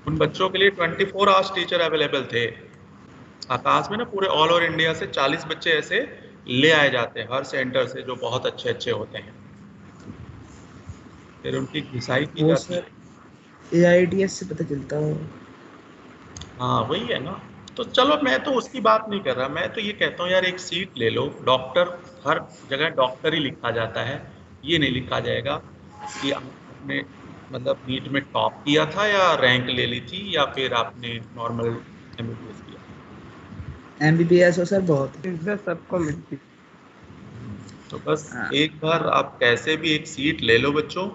उन बच्चों के लिए 24 आवर्स टीचर अवेलेबल थे। आकाश में ना पूरे ऑल ओवर इंडिया से 40 बच्चे ऐसे ले आए जाते हैं हर सेंटर से, जो बहुत अच्छे अच्छे होते हैं, फिर उनकी घिसाई की जाती है। AITS से पता चलता है। हाँ वही है ना। तो चलो, मैं तो उसकी बात नहीं कर रहा, मैं तो ये कहता हूँ यार, एक सीट ले लो। डॉक्टर हर जगह डॉक्टर ही लिखा जाता है, ये नहीं लिखा जाएगा कि आपने मतलब नीट में टॉप किया था या रैंक ले ली थी या फिर आपने नॉर्मल MBBS किया। MBBS हो सर बहुत सबको मिलती। तो बस एक बार आप कैसे भी एक सीट ले लो बच्चों।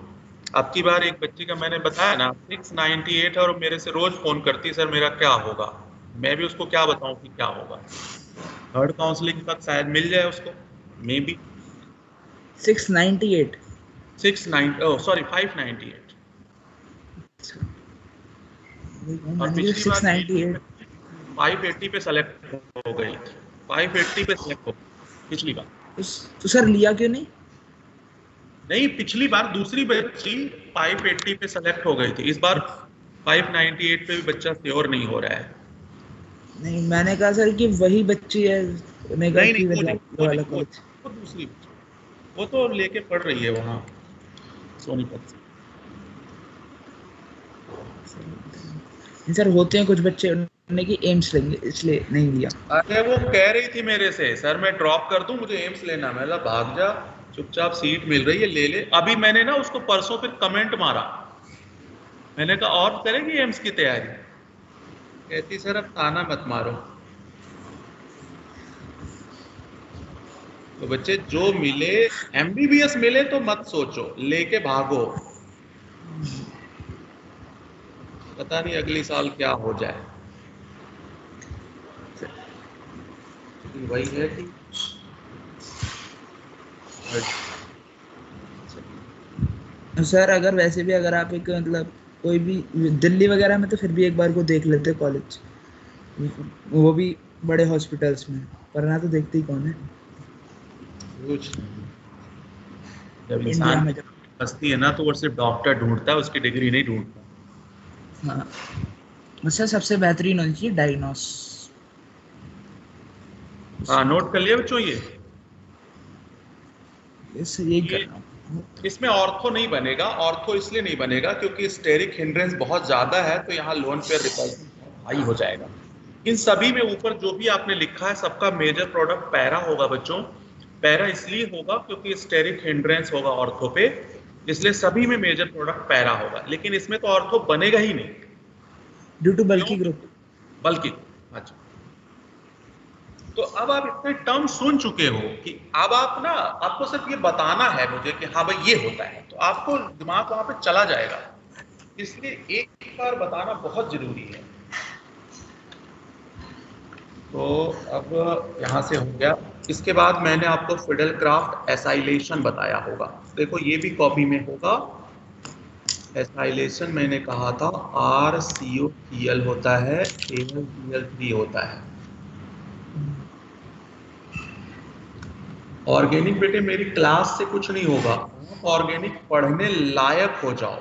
आपकी बार एक बच्ची का मैंने बताया ना 698 है और मेरे से रोज फोन करती है, सर मेरा क्या होगा। मैं भी उसको क्या बताऊं कि क्या होगा। थर्ड काउंसलिंग तक शायद मिल जाए उसको, मे बी। 698 598। और पिछली बार 698 580 पे सेलेक्ट हो गई थी, 580 पे सेलेक्ट हो पिछली बार। तो सर लिया क्यों नहीं? नहीं, पिछली बार दूसरी बच्ची 580 पे सेलेक्ट हो गई थी, इस बार 598 पे भी बच्चा श्योर नहीं हो रहा है। नहीं, मैंने कहा सर कि वही बच्ची है। नहीं, वो दूसरी बच्ची, वो तो लेके पढ़ रही है वहाँ सोनीपत से। सर होते हैं कुछ बच्चे उन्होंने कि एम्स लेंगे इसलिए नहीं लिया। अरे वो कह रही थी मेरे से, सर मैं ड्रॉप कर दूं, मुझे एम्स लेना। मैं भाग जा, चुपचाप सीट मिल रही है ले ले। अभी मैंने ना उसको परसों फिर कमेंट मारा, मैंने कहा और करेगी एम्स की तैयारी। कहती सर अब ताना मत मारो। तो बच्चे जो मिले, MBBS मिले तो मत सोचो, लेके भागो। पता नहीं अगली साल क्या हो जाए। वही है कि सर अगर वैसे भी अगर आप एक मतलब कोई भी दिल्ली वगैरह में तो फिर भी एक बार को देख लेते कॉलेज, वो भी बड़े हॉस्पिटल्स में, वरना तो देखते ही कौन है। जब इंसान में फंसती है ना तो वो सिर्फ डॉक्टर ढूंढता है, उसकी डिग्री नहीं ढूंढता। हाँ, मुझसे सबसे बेहतरीन होनी चाहिए डायग्नोस। हाँ, नोट कर लिया बच्चों ये इसमें ऑर्थो नहीं बनेगा। ऑर्थो इसलिए नहीं बनेगा क्योंकि स्टेरिक हिंड्रेंस बहुत ज्यादा है, तो यहाँ लोन पेयर रिपल्सन हाई हो जाएगा। इन सभी में ऊपर जो भी आपने लिखा है सबका मेजर प्रोडक्ट पैरा होगा बच्चों। पैरा इसलिए होगा क्योंकि स्टेरिक हिंड्रेंस होगा ऑर्थो पे, इसलिए सभी में मेजर प्रोडक्ट पैरा होगा। लेकिन इसमें तो ऑर्थो बनेगा ही नहीं ड्यू टू बल्कि ग्रुप। बल्कि अच्छा, तो अब आप इतने टर्म सुन चुके हो कि अब आप ना, आपको सिर्फ ये बताना है मुझे कि हाँ भाई ये होता है, तो आपको दिमाग वहां पे चला जाएगा। इसलिए एक बार बताना बहुत जरूरी है। तो अब यहाँ से हो गया। इसके बाद मैंने आपको फिडेलक्राफ्ट एसाइलेशन बताया होगा। देखो ये भी कॉपी में होगा। एसाइलेशन मैंने कहा था RCOCl होता है, AlCl3 होता है। ऑर्गेनिक बेटे मेरी क्लास से कुछ नहीं होगा, आप ऑर्गेनिक पढ़ने लायक हो जाओ,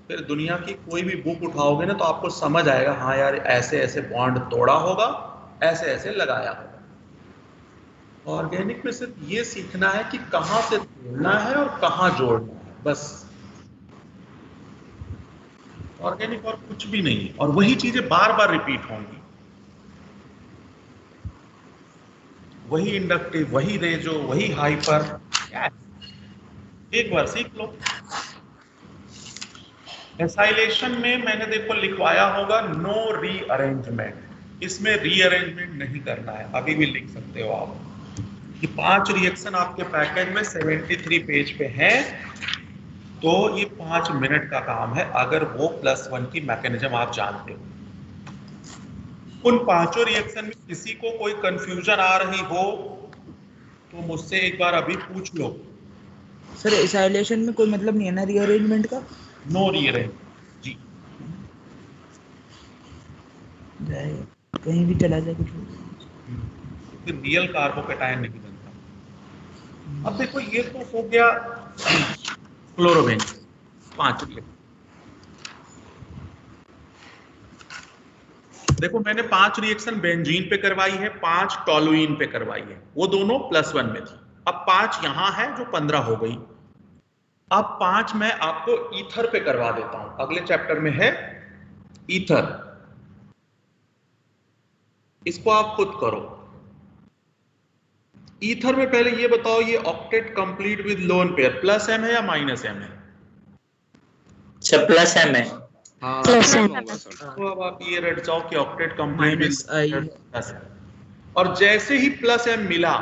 फिर दुनिया की कोई भी बुक उठाओगे ना तो आपको समझ आएगा, हाँ यार ऐसे ऐसे बॉन्ड तोड़ा होगा, ऐसे ऐसे लगाया होगा। ऑर्गेनिक में सिर्फ ये सीखना है कि कहाँ से तोड़ना है और कहाँ जोड़ना है, बस। ऑर्गेनिक और कुछ भी नहीं है, और वही चीजें बार बार रिपीट होंगी, वही इंडक्टिव, वही रेजो, वही हाइपर, क्या है? एक बार सीख लो। एसाइलेशन में मैंने देखो लिखवाया होगा नो रीअरेंजमेंट, इसमें रीअरेंजमेंट नहीं करना है, अभी भी लिख सकते हो आप। ये 5 रिएक्शन आपके पैकेज में 73 पेज पे हैं, तो ये 5 मिनट का काम है, अगर वो +1 की मैकेनिज्म आप जानते हो। उन 5 रिएक्शन में किसी को कोई कंफ्यूजन आ रही हो तो मुझसे एक बार अभी पूछ लो। सर एसाइलेशन में कोई मतलब नहीं है ना रीअरेंजमेंट का? नो रीअरेंज जी, जाएगा कहीं भी चला जाए कुछ भी। फिर रियल कार्बोकेटायन नहीं बनता। अब देखो ये तो हो गया क्लोरोबेन, 5 रिएक्शन। देखो मैंने 5 रिएक्शन बेंजीन पे करवाई है, 5 टोलुइन पे करवाई है, वो दोनों +1 में थी। अब 5 यहां है जो 15 हो गई। अब 5 मैं आपको ईथर पे करवा देता हूं, अगले चैप्टर में है ईथर, इसको आप खुद करो। ईथर में पहले ये बताओ, ये octet complete with lone pair +m है या -m है? सर +m है। हाँ, +m तो अब आप ये रट जाओ कि octet complete with -i +m, और जैसे ही +m मिला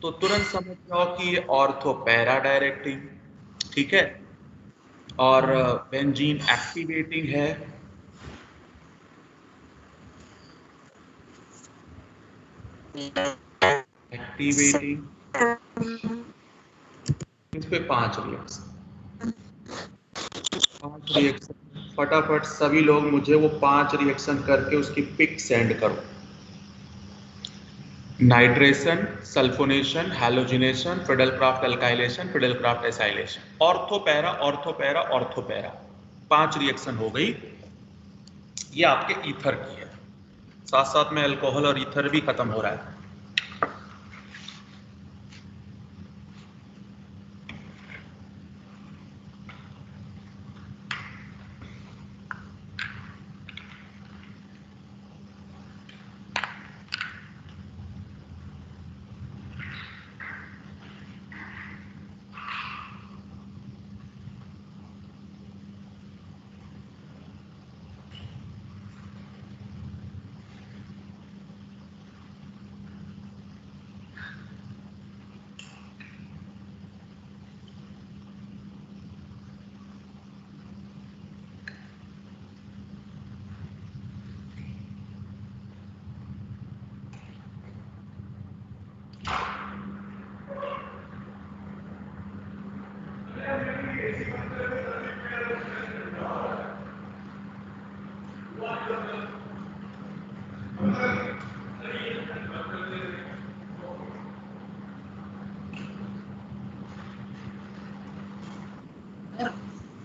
तो तुरंत समझ जाओ कि ये ऑर्थो पैरा डायरेक्टिंग, ठीक है, और बेंजीन एक्टिवेटिंग है। एक्टिवेटिंग, इस पे 5 रिएक्शन, 5 रिएक्शन फटाफट सभी लोग मुझे वो 5 रिएक्शन करके उसकी पिक सेंड करो। Nitration, sulfonation, halogenation, Friedel Crafts alkylation, Friedel Crafts acylation, ortho para ortho para ortho para, 5 reaction हो गई। ये आपके ईथर की है, साथ साथ में अल्कोहल और ईथर भी खत्म हो रहा है।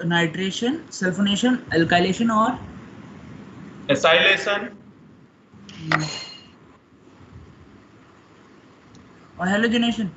नाइट्रेशन, सल्फोनेशन, अल्काइलेशन और एसाइलेशन हेलोजिनेशन।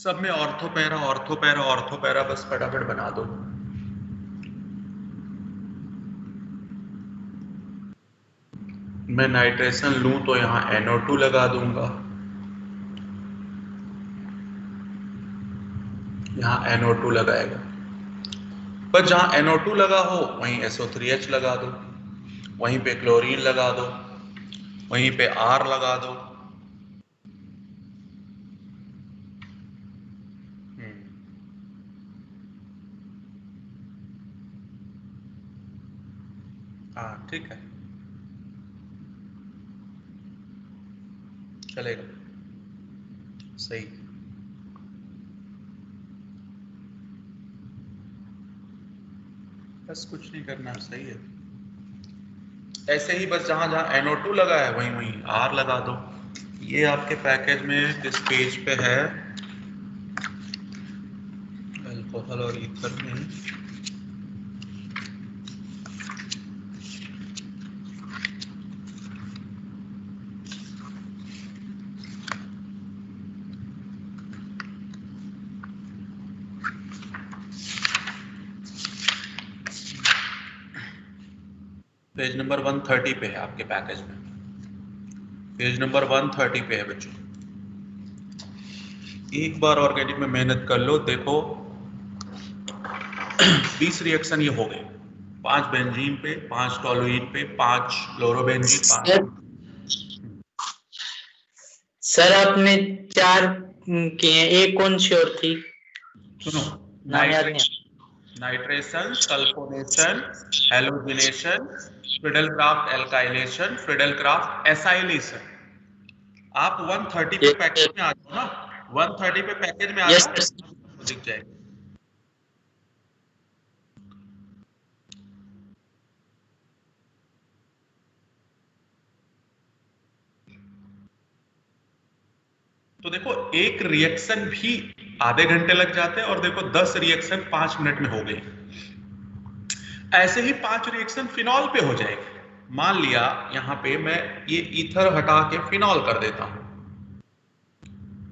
सब में ortho para ortho para ortho para, बस फटाफट बना दो। मैं नाइट्रेशन लूं तो यहाँ NO2 लगा दूंगा, यहाँ NO2 लगाएगा, पर जहां NO2 लगा हो वहीं SO3H लगा दो, वहीं पे क्लोरीन लगा दो, वहीं पे R लगा दो। हाँ ठीक है, चलेगा, सही। बस कुछ नहीं करना, सही है। ऐसे ही बस जहां जहां NO2 लगा है वहीं वहीं R लगा दो। ये आपके पैकेज में किस पेज पे है? अल्कोहल और ईथर में पेज नंबर 130 पे है आपके पैकेज में, पेज नंबर 130 पे है बच्चों। एक बार ऑर्गेनिक में मेहनत कर लो, देखो 20 रिएक्शन ये हो गए, 5 बेंजीन पे, 5 टोलुइन पे, 5 क्लोरोबेंजीन, 5। सर आपने 4 किए, एक कौन सी और थी? सुनो, nitration, sulfonation, halogenation, Friedel Crafts alkylation, Friedel Crafts acylation. आप 130 पे पैकेज में आ जाओ ना, 130 पे पैकेज में आ जाओ, दिख जाएगा। तो देखो एक रिएक्शन भी आधे घंटे लग जाते हैं, और देखो 10 रिएक्शन 5 मिनट में हो गई। ऐसे ही 5 रिएक्शन फिनॉल पे हो जाएगी। मान लिया यहां पे मैं ये ईथर हटा के फिनॉल कर देता हूं,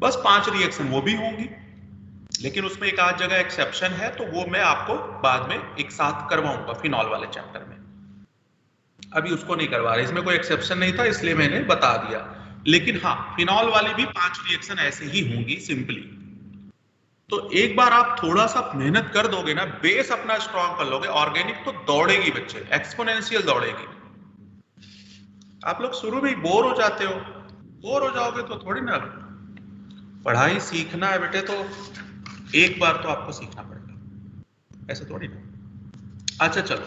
बस 5 रिएक्शन वो भी होंगी, लेकिन उसमें एक आध जगह एक्सेप्शन है, तो वो मैं आपको बाद में एक साथ करवाऊंगा फिनॉल वाले चैप्टर में। अभी उसको नहीं करवा रहे, इसमें कोई एक्सेप्शन नहीं था इसलिए मैंने बता दिया। लेकिन हाँ, फिनॉल वाली भी 5 रिएक्शन ऐसे ही होंगी सिंपली। तो एक बार आप थोड़ा सा मेहनत कर दोगे ना, बेस अपना स्ट्रॉन्ग कर लोगे, ऑर्गेनिक तो दौड़ेगी बच्चे, एक्सपोनेंशियल दौड़ेगी। आप लोग शुरू में ही बोर हो जाते हो, बोर हो जाओगे तो थोड़ी ना, पढ़ाई सीखना है बेटे तो एक बार तो आपको सीखना पड़ेगा, ऐसे थोड़ी ना। अच्छा चलो,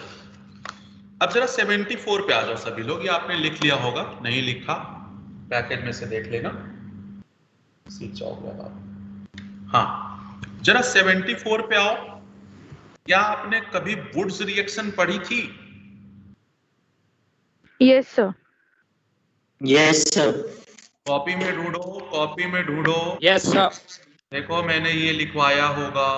अब जरा 74 पे आ जाओ सभी लोग। ये आपने लिख लिया होगा, नहीं लिखा पैकेज में से देख लेना, सीख जाओगे अब आप। हाँ, जरा 74 पे आओ। क्या आपने कभी वुड्स रिएक्शन पढ़ी थी? Yes sir. Yes sir. Copy में ढूंढो, कॉपी में ढूंढो। Yes sir. देखो मैंने ये लिखवाया होगा,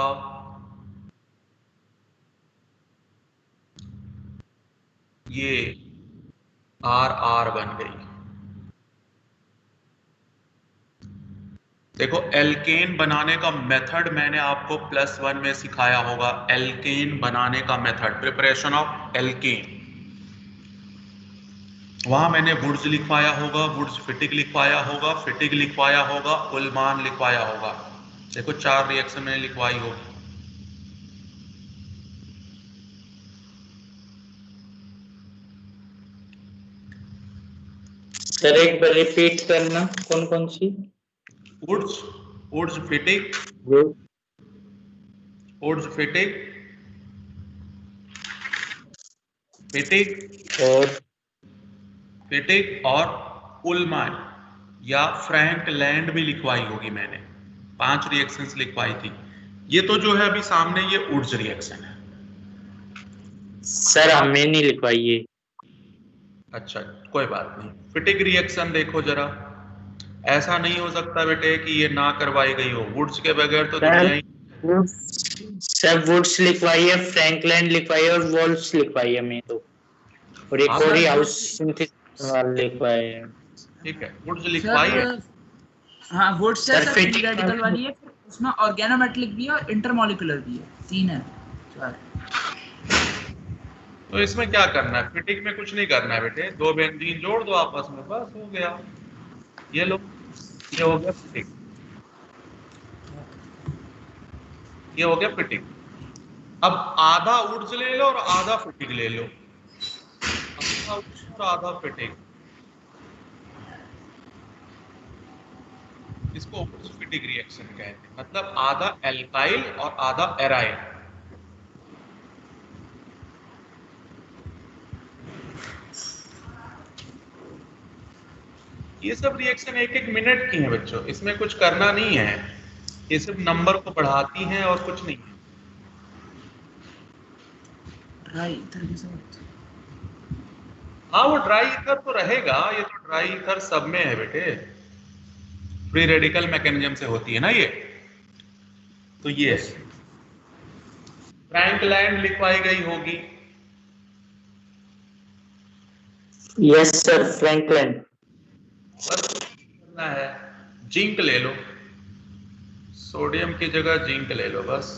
ये RR बन गई। देखो एल्केन बनाने का मेथड मैंने आपको +1 में सिखाया होगा। एल्केन बनाने का मेथड, प्रिपरेशन ऑफ एल्केन, वहां मैंने वुड्स लिखवाया होगा, वुड्स फिटिक लिखवाया होगा, फिटिक लिखवाया होगा, उल्मान लिखवाया होगा। देखो 4 रिएक्शन मैंने लिखवाई होगी। सर एक बार रिपीट करना, कौन कौन सी? Wurtz, Wurtz Fittig, Wurtz Fittig, Fittig और फिटिक और उल्मान या फ्रैंक लैंड भी लिखवाई होगी मैंने। 5 रिएक्शंस लिखवाई थी। ये तो जो है अभी सामने ये वुड्स रिएक्शन है। सर हमें नहीं लिखवाई ये। अच्छा कोई बात नहीं। फिटिक रिएक्शन देखो जरा, ऐसा नहीं हो सकता बेटे कि ये ना करवाई गई हो। वुड्स के बगैर तो दुनिया ही। सर वुड्स लिखवाई है, फ्रैंकलैंड लिखवाई है और वॉल्स लिखवाई है मैं तो, और एक और हाउस सिंथेसिस लिखवाई है। ठीक है, वुड्स लिखवाई है। हाँ वुड्स सर फ्री रेडिकल वाली है, उसमें ऑर्गेनोमेटेलिक भी है और इंटरमॉलिक्यूलर भी है, 3 है 4। तो इसमें क्या करना है? फिटिंग में कुछ नहीं करना है बेटे, 2 बेंजीन जोड़ दो आपस में, बस हो गया। ये लो, ये हो गया फिटिंग, ये हो गया फिटिंग। अब आधा उड्स ले लो और आधा फिटिंग ले लो, आधा उड्स और आधा फिटिंग, इसको उड्स फिटिंग रिएक्शन कहते हैं। मतलब आधा एल्काइल और आधा एराइल। ये सब रिएक्शन 1-1 मिनट की है बच्चों, इसमें कुछ करना नहीं है, ये सिर्फ नंबर को बढ़ाती हैं और कुछ नहीं है। ड्राई ईथर के साथ, हाँ वो ड्राई ईथर तो रहेगा, ये तो ड्राई ईथर सब में है बेटे, फ्री रेडिकल मैकेनिज्म से होती है ना ये। तो ये फ्रैंकलैंड लिखवाई गई होगी। Yes sir, Franklin. बस करना है, जिंक ले लो, सोडियम की जगह जिंक ले लो बस।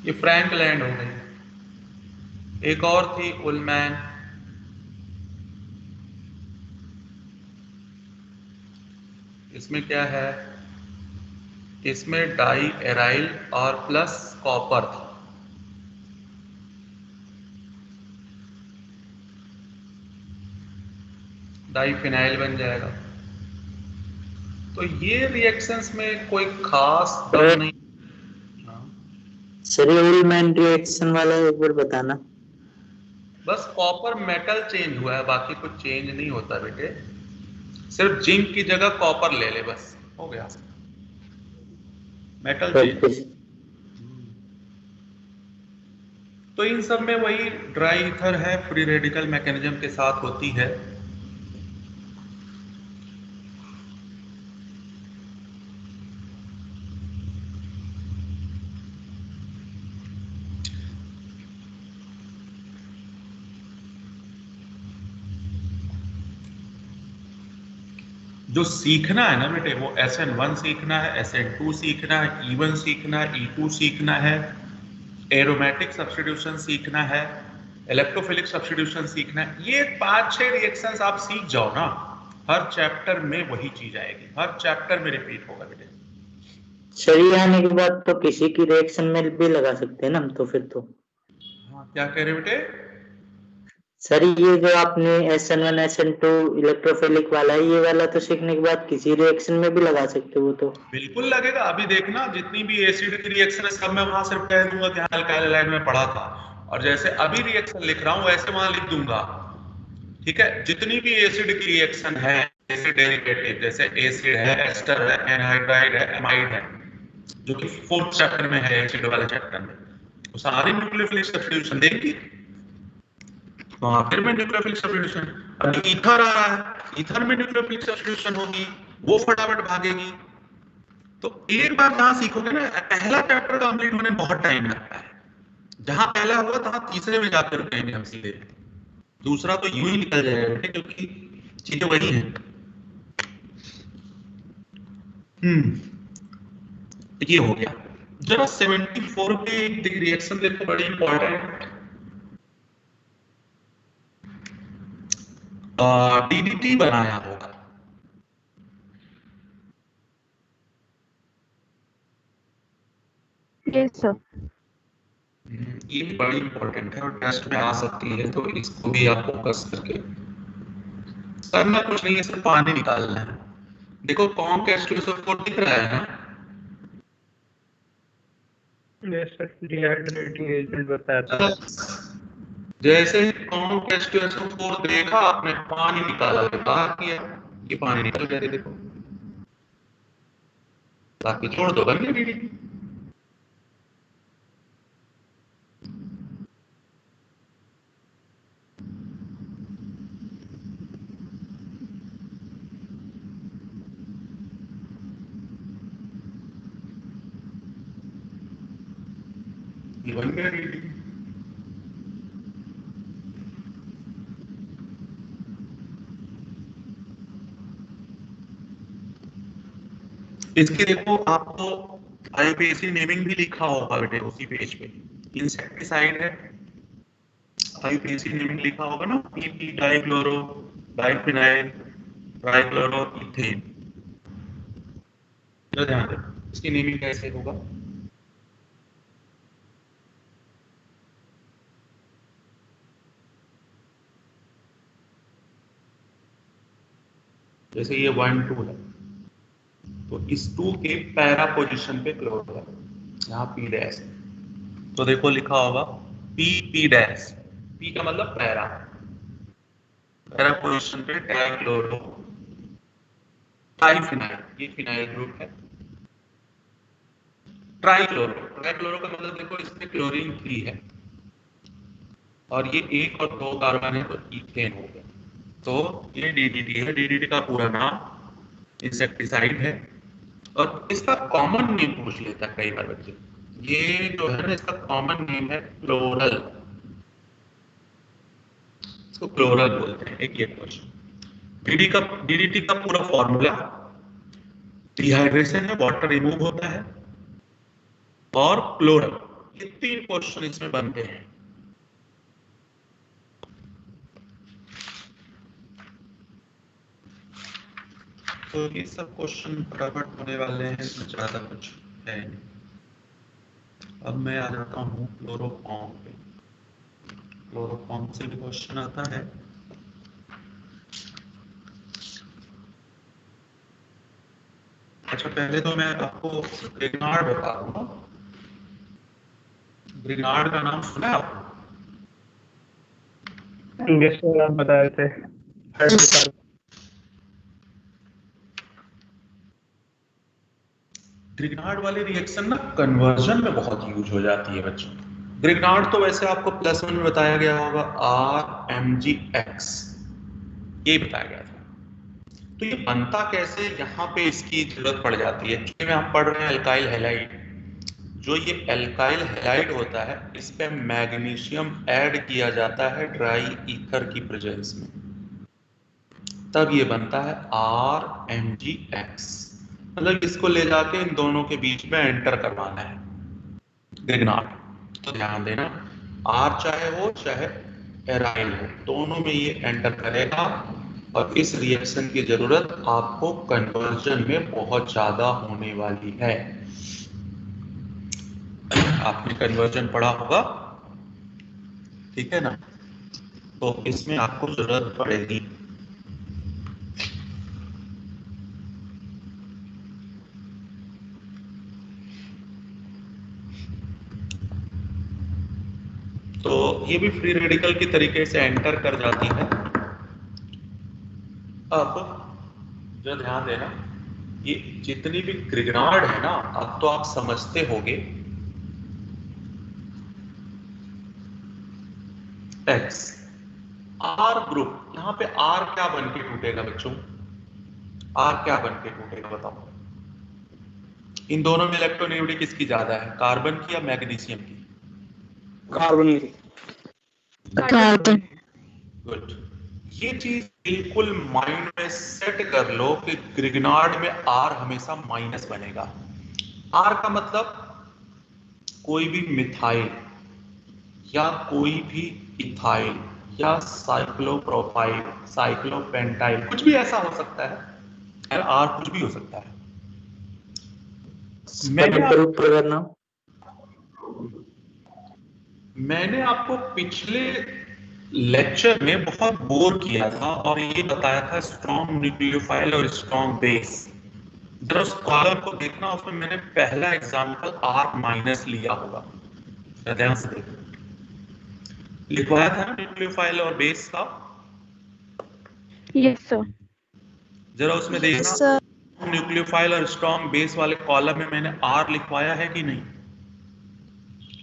ये फ्रैंकलैंड हो गई। एक और थी उलमैन, इसमें क्या है? इसमें डाई एराइल और प्लस कॉपर था। डाई फिनाइल बन जाएगा। तो ये रिएक्शंस में कोई खास दम नहीं। सर ये उलमैन रिएक्शन वाला एक बार बताना। बस कॉपर मेटल चेंज हुआ है, बाकी कुछ चेंज नहीं होता बेटे, सिर्फ जिंक की जगह कॉपर ले ले, बस हो गया, मेटल चेंज। तो इन सब में वही ड्राई ईथर है, फ्री रेडिकल मैकेनिज्म के साथ होती है। जो सीखना है ना बेटे, वो SN1 सीखना है, SN2 सीखना है, E1 सीखना है, E2 सीखना है, एरोमेटिक सब्स्टिट्यूशन सीखना है, इलेक्ट्रोफिलिक सब्स्टिट्यूशन सीखना है। ये 5-6 रिएक्शंस आप सीख जाओ ना, हर चैप्टर में वही चीज आएगी, हर चैप्टर में रिपीट होगा बेटे। सर ये आने के बाद तो किसी की रिएक्शन में भी लगा सकते हैं ना हम, तो फिर तो। हाँ क्या कह रहे बेटे? सर ये जो आपने SN1 SN2 इलेक्ट्रोफिलिक वाला है, ये वाला तो सीखने के बाद किसी रिएक्शन में भी लगा सकते हो तो। बिल्कुल लगेगा। अभी देखना जितनी भी एसिड की रिएक्शन है सब मैं वहां सिर्फ कह दूंगा कि हाँ अल्काइल हैलाइड में पढ़ा था, और जैसे अभी रिएक्शन लिख रहा हूँ वैसे वहां लिख दूंगा। ठीक है, जितनी भी एसिड की रिएक्शन है, एसिड डेरिवेटिव, जैसे एसिड है, एस्टर है, एनहाइड्राइड है, एमाइड है, जो कि 4th चैप्टर में है, एसिड वाले चैप्टर में, वो सारी न्यूक्लियोफिलिक सब्स्टिट्यूशन देंगी। वहां फिर में न्यूक्लियोफिलिक सब्स्टिट्यूशन, अब जो ईथर आ रहा है, ईथर में न्यूक्लियोफिलिक सब्स्टिट्यूशन होगी, वो फटाफट भागेगी। तो एक बार जहां सीखोगे ना, पहला चैप्टर कंप्लीट होने में बहुत टाइम लगता है, जहां पहला हुआ तहां तीसरे में जाकर रुकेंगे हम सीधे, दूसरा तो यूं ही निकल जाएगा क्योंकि चीजें वही हैं। ये हो गया। जरा 74 पे एक रिएक्शन देखो, बड़ी इंपॉर्टेंट, DDT बनाया होगा। Yes sir. ये भी बड़ी इंपॉर्टेंट है और टेस्ट में आ सकती है, तो इसको भी आप फोकस करके करना, कुछ नहीं है, सिर्फ पानी निकालना है। देखो कौन का H2SO4 दिख रहा है ना? यस सर, डिहाइड्रेटिंग एजेंट बताया था। जैसे ही कौन का H2SO4 देखा आपने, पानी निकाला, बाहर किया, ये पानी निकल गया, देखो, बाकी छोड़ दो, बन गई DDT। ये बन गया DDT। इसके देखो आपको आईयूपीएसी नेमिंग भी लिखा होगा बेटे उसी पेज पे। इंसेक्टिसाइड है, आईयूपीएसी नेमिंग लिखा होगा ना, PP dichloro diphenyl trichloro ethane. ध्यान दे इसकी नेमिंग कैसे होगा। जैसे ये 1 2 है तो इस 2 के पैरा पोजीशन पे क्लोरो है, यहाँ पी डैश, तो देखो लिखा होगा पी पी डैश, पी का मतलब पैरा, पैरा पोजीशन पे ट्राइक्लोरो ट्राइफिनाइल, ये फिनाइल ग्रुप है। ट्राइक्लोरो, ट्राइक्लोरो का मतलब देखो इसमें क्लोरीन 3 है और ये 1 और 2 कार्बन है तो इथेन हो गया, तो ये डीडीटी है। डीडीटी का पूरा नाम इंसेक्टिसाइड है और इसका कॉमन नेम पूछ लेता है कई बार बच्चे। ये जो है ना इसका कॉमन नेम है क्लोरल, इसको क्लोरल बोलते हैं। एक ये क्वेश्चन, डीडीटी का पूरा फॉर्मूला डिहाइड्रेशन है, वाटर रिमूव होता है और क्लोरल, ये 3 क्वेश्चन इसमें बनते हैं। तो ये सब क्वेश्चन फटाफट होने वाले हैं, इसमें ज्यादा कुछ है नहीं। अब मैं आ जाता हूँ क्लोरोफॉर्म पे। क्लोरोफॉर्म से भी क्वेश्चन आता है। अच्छा पहले तो मैं आपको ग्रिग्नार्ड बता दूंगा। ग्रिग्नार्ड का नाम सुना आपने? आप बताए थे। ग्रिग्नार्ड वाली रिएक्शन ना कन्वर्जन में बहुत यूज हो जाती है बच्चों। ग्रिग्नार्ड तो वैसे आपको +1 में बताया गया होगा, RMgX ये बताया गया था। तो ये बनता कैसे, यहाँ पे इसकी जरूरत पड़ जाती है क्योंकि हम पढ़ रहे हैं एल्काइल हैलाइड। जो ये एल्काइल हैलाइड होता है इस पे मैग्नीशियम ऐड किया जाता है ड्राई ईथर की प्रेजेंस में, तब ये बनता है RMgX। मतलब इसको ले जाके इन दोनों के बीच में एंटर करवाना है ग्रिग्नार्ड। तो ध्यान देना R चाहे हो चाहे एराइल हो, दोनों में ये एंटर करेगा और इस रिएक्शन की जरूरत आपको कन्वर्जन में बहुत ज्यादा होने वाली है। आपने कन्वर्जन पढ़ा होगा, ठीक है ना, तो इसमें आपको जरूरत पड़ेगी। तो ये भी फ्री रेडिकल की तरीके से एंटर कर जाती है। अब जो ध्यान देना, ये जितनी भी ग्रिग्नार्ड है ना, अब तो आप समझते होंगे X R ग्रुप, यहाँ पे R क्या बन के टूटेगा बच्चों, R क्या बन के टूटेगा बताओ। इन दोनों में इलेक्ट्रोनेगेटिविटी किसकी ज्यादा है, कार्बन की या मैग्नीशियम की? Carbon carbon. गुड। ये चीज बिल्कुल माइंड में सेट कर लो कि ग्रिग्नार्ड में R हमेशा माइनस बनेगा। R का मतलब कोई भी मिथाइल या कोई भी इथाइल या साइक्लोप्रोपाइल, साइक्लोपेंटाइल, कुछ भी ऐसा हो सकता है। R कुछ भी हो सकता है। मैंने आपको पिछले लेक्चर में बहुत बोर किया था और ये बताया था स्ट्रॉन्ग न्यूक्लियोफाइल और स्ट्रॉन्ग बेस। जरा उस कॉलम को देखना, उसमें मैंने पहला एग्जांपल R- लिया होगा, ध्यान से देखो, लिखवाया था ना न्यूक्लियोफाइल और बेस का। Yes sir. जरा उसमें देखना न्यूक्लियोफाइल और स्ट्रॉन्ग बेस वाले कॉलम में मैंने R लिखवाया है कि नहीं?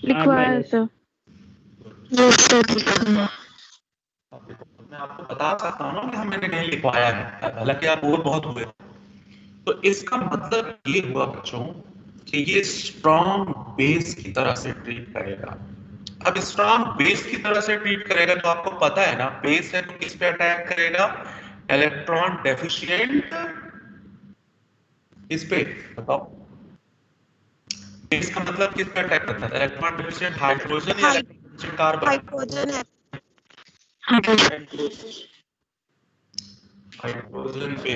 लिखवाया सर। मैं आपको बता सकता हूँ ना कि मैंने नहीं लिखवाया है, हालांकि आप बोर बहुत हुए। तो इसका मतलब ये हुआ बच्चों कि ये स्ट्रॉन्ग बेस की तरह से ट्रीट करेगा। अब स्ट्रॉन्ग बेस की तरह से ट्रीट करेगा तो आपको पता है ना, बेस है तो किस पे अटैक करेगा, इलेक्ट्रॉन डेफिशिएंट इस पे बताओ, इसका मतलब किस पे अटैक करता है? इलेक्ट्रॉन डेफिशिएंट हाइड्रोजन या कार्बन? हाइड्रोजन है। हाइड्रोजन पे।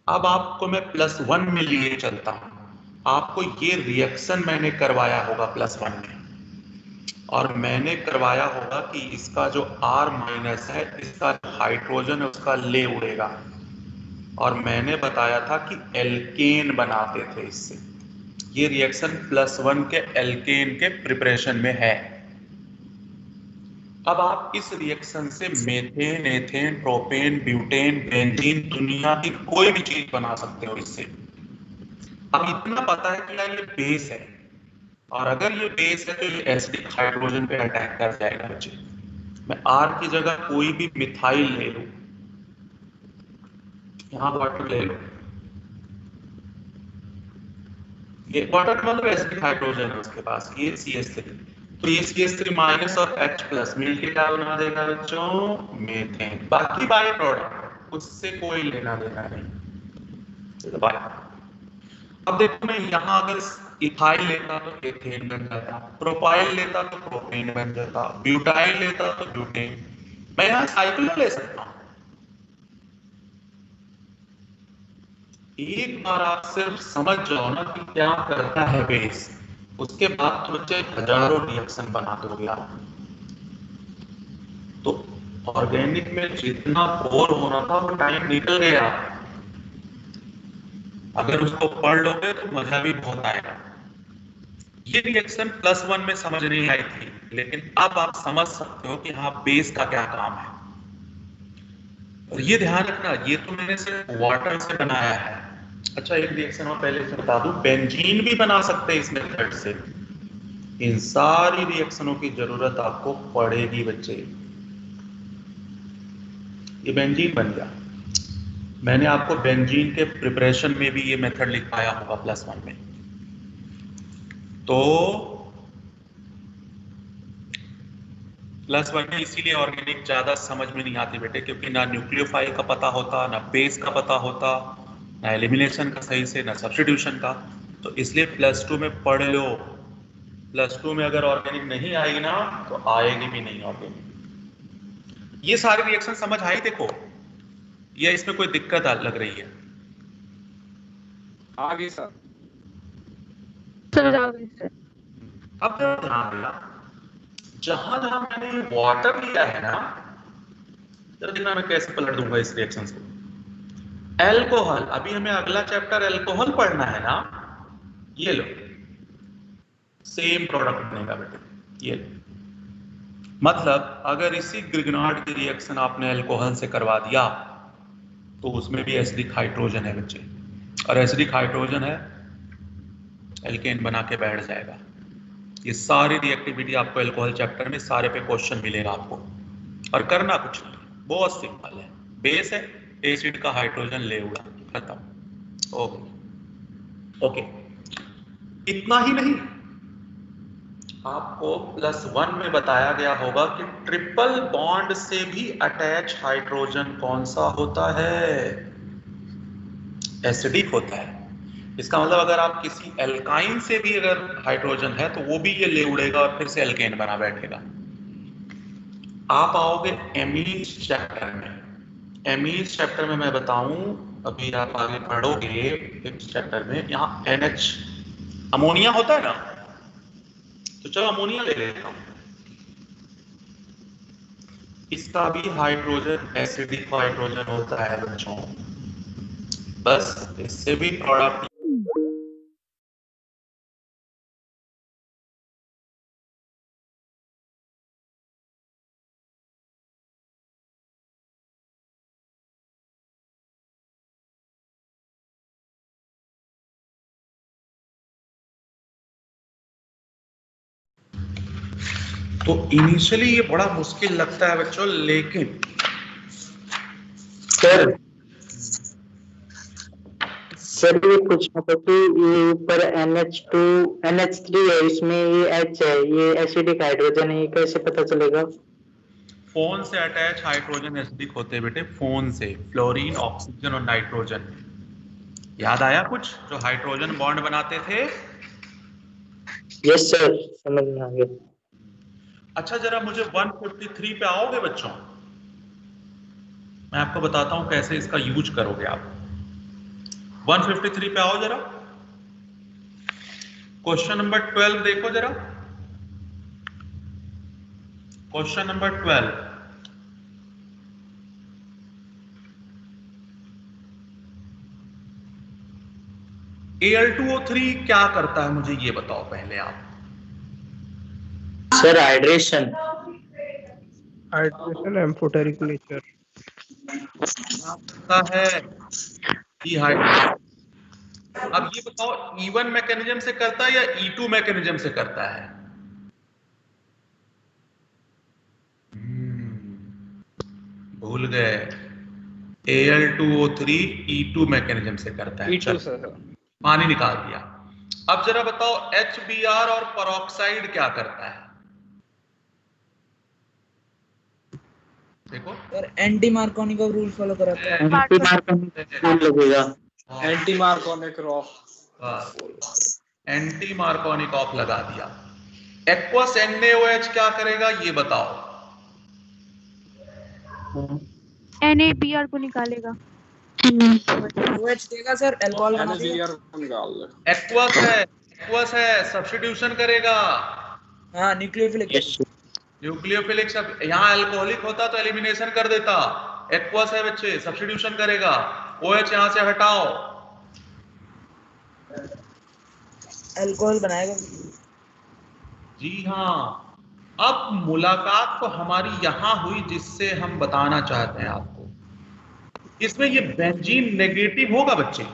अब आपको मैं +1 में लिए चलता हूं, आपको ये रिएक्शन मैंने करवाया होगा +1 में, और मैंने करवाया होगा कि इसका जो R- है, इसका हाइड्रोजन है उसका ले उड़ेगा, और मैंने बताया था कि एल्केन बनाते थे इससे। ये रिएक्शन +1 के एल्केन के प्रिपरेशन में है। अब आप इस रिएक्शन से methane, ethane, propane, butane, benzene, दुनिया की कोई भी चीज बना सकते हो इससे। अब इतना पता है कि यार ये बेस है, और अगर ये बेस है तो ये एसिडिक हाइड्रोजन पे अटैक कर जाएगा बच्चे। मैं R की जगह कोई भी मिथाइल ले लूं, यहां वाटर ले लो, ये वाटर मतलब एसिडिक हाइड्रोजन है उसके पास, ये CH3, तो ये CH3- और H+ मिलके क्या बना देगा बच्चों? मीथेन। बाकी बाय प्रोडक्ट उससे कोई लेना देना नहीं। तो अब देखो, मैं यहाँ अगर इथाइल लेता तो एथेन बन जाता, प्रोपाइल लेता तो प्रोपेन बन जाता, ब्यूटाइल लेता तो ब्यूटेन। मैं यहाँ साइक्लो ले सकता हूँ। एक बार आप सिर्फ समझ जाओ ना कि क्या करता है बेस, उसके बाद तो बच्चे हजारों रिएक्शन बना दोगे आप। तो ऑर्गेनिक में जितना बोर होना था वो टाइम निकल गया। अगर उसको पढ़ लोगे तो मजा भी बहुत आएगा। ये रिएक्शन +1 में समझ नहीं आई थी, लेकिन अब आप समझ सकते हो कि हाँ बेस का क्या काम है। और ये ध्यान रखना, ये तो मैंने सिर्फ वाटर से बनाया है। अच्छा, एक रिएक्शन और पहले से बता दूं, बेंजीन भी बना सकते हैं इस मेथड से। इन सारी रिएक्शनों की जरूरत आपको पड़ेगी बच्चे। ये बेंजीन बन गया। मैंने आपको बेंजीन के प्रिपरेशन में भी ये मेथड लिखवाया होगा +1 में। तो +1 में इसीलिए ऑर्गेनिक ज्यादा समझ में नहीं आती बेटे, क्योंकि ना न्यूक्लियोफाइल का पता होता, ना बेस का पता होता, ना एलिमिनेशन का सही से, ना सब्स्टिट्यूशन का। तो इसलिए +2 में पढ़ लो। +2 में अगर ऑर्गेनिक नहीं आएगी ना तो आएगी भी नहीं ऑर्गेनिक। ये सारी रिएक्शन समझ आई देखो, या इसमें कोई दिक्कत लग रही है? आगे सर। अब ध्यान देना, जहां जहां मैंने वाटर लिया है ना, तो देखना मैं कैसे पलट दूंगा इस रिएक्शन को। एल्कोहल, अभी हमें अगला चैप्टर एल्कोहल पढ़ना है ना, ये लो सेम प्रोडक्ट बनेगा बेटे, ये लो। मतलब अगर इसी ग्रिग्नार्ड की रिएक्शन आपने एल्कोहल से करवा दिया तो उसमें भी एसिडिक हाइड्रोजन है बच्चे, और एसिडिक हाइड्रोजन है एल्केन बना के बैठ जाएगा। ये सारी रिएक्टिविटी आपको एल्कोहल चैप्टर में सारे पे क्वेश्चन मिलेगा आपको, और करना कुछ नहीं, बहुत सिंपल है। बेस है, एसिड का हाइड्रोजन ले उड़ा, खत्म। ओके, इतना ही नहीं, आपको +1 में बताया गया होगा कि ट्रिपल बॉन्ड से भी अटैच हाइड्रोजन कौन सा होता है? एसिडिक होता है। इसका मतलब अगर आप किसी एल्काइन से भी अगर हाइड्रोजन है तो वो भी ये ले उड़ेगा और फिर से एल्केन बना बैठेगा। आप आओगे एमीन्स चैप्टर में। एमीन्स चैप्टर में मैं बताऊं, अभी आप आगे पढ़ोगे इस चैप्टर में, यहाँ NH अमोनिया होता है ना, तो चलो अमोनिया ले लेता हूं। इसका भी हाइड्रोजन एसिडिक हाइड्रोजन होता है बच्चों, बस इससे भी प्रोडक्ट तो इनिशियली ये बड़ा मुश्किल लगता है बच्चों, लेकिन सर ये पूछना था कि ये ऊपर NH2 NH3 है, इसमें ये H है, ये एसिडिक हाइड्रोजन है, ये कैसे पता चलेगा? फोन से अटैच हाइड्रोजन एसिडिक होते हैं बेटे, फोन से, फ्लोरीन, ऑक्सीजन और नाइट्रोजन। याद आया कुछ जो हाइड्रोजन बॉन्ड बनाते थे? यस सर, समझ में आ गया। अच्छा जरा मुझे 153 पे आओगे बच्चों? मैं आपको बताता हूं कैसे इसका यूज करोगे आप। 153 पे आओ जरा। क्वेश्चन नंबर 12 देखो जरा। Question number 12। Al2O3 क्या करता है मुझे ये बताओ पहले आप। Sir hydration. Hydration amphoteric nature करता है डिहाइड्रेशन। अब ये बताओ E1 मैकेनिज्म से करता है या E2 मैकेनिज्म से करता है? भूल गए। Al2O3 E2 मैकेनिज्म से करता है। E2 sir. पानी निकाल दिया। अब जरा बताओ HBr और पेरोक्साइड क्या करता है? देखो sir anti Markovnikov rule follow कराता है। एंटी मार्कोनिक रूल लगेगा। Anti Markovnikov raw. Anti Markovnikov of लगा दिया। एक्वस NaOH क्या करेगा ये बताओ। NaBr को निकालेगा। OH देगा सर, अल्कोहल बना देगा। एक्वस है सब्स्टिट्यूशन करेगा। हाँ न्यूक्लियोफिलिक। न्यूक्लियोफिलिक सब यहाँ अल्कोहलिक होता तो एलिमिनेशन कर देता। एक्वस है बच्चे, सब्स्टिट्यूशन करेगा। OH यहाँ से हटाओ, अल्कोहल बनाएगा। जी हाँ। अब मुलाकात तो हमारी यहां हुई जिससे हम बताना चाहते हैं आपको। इसमें ये बेंजीन नेगेटिव होगा बच्चे,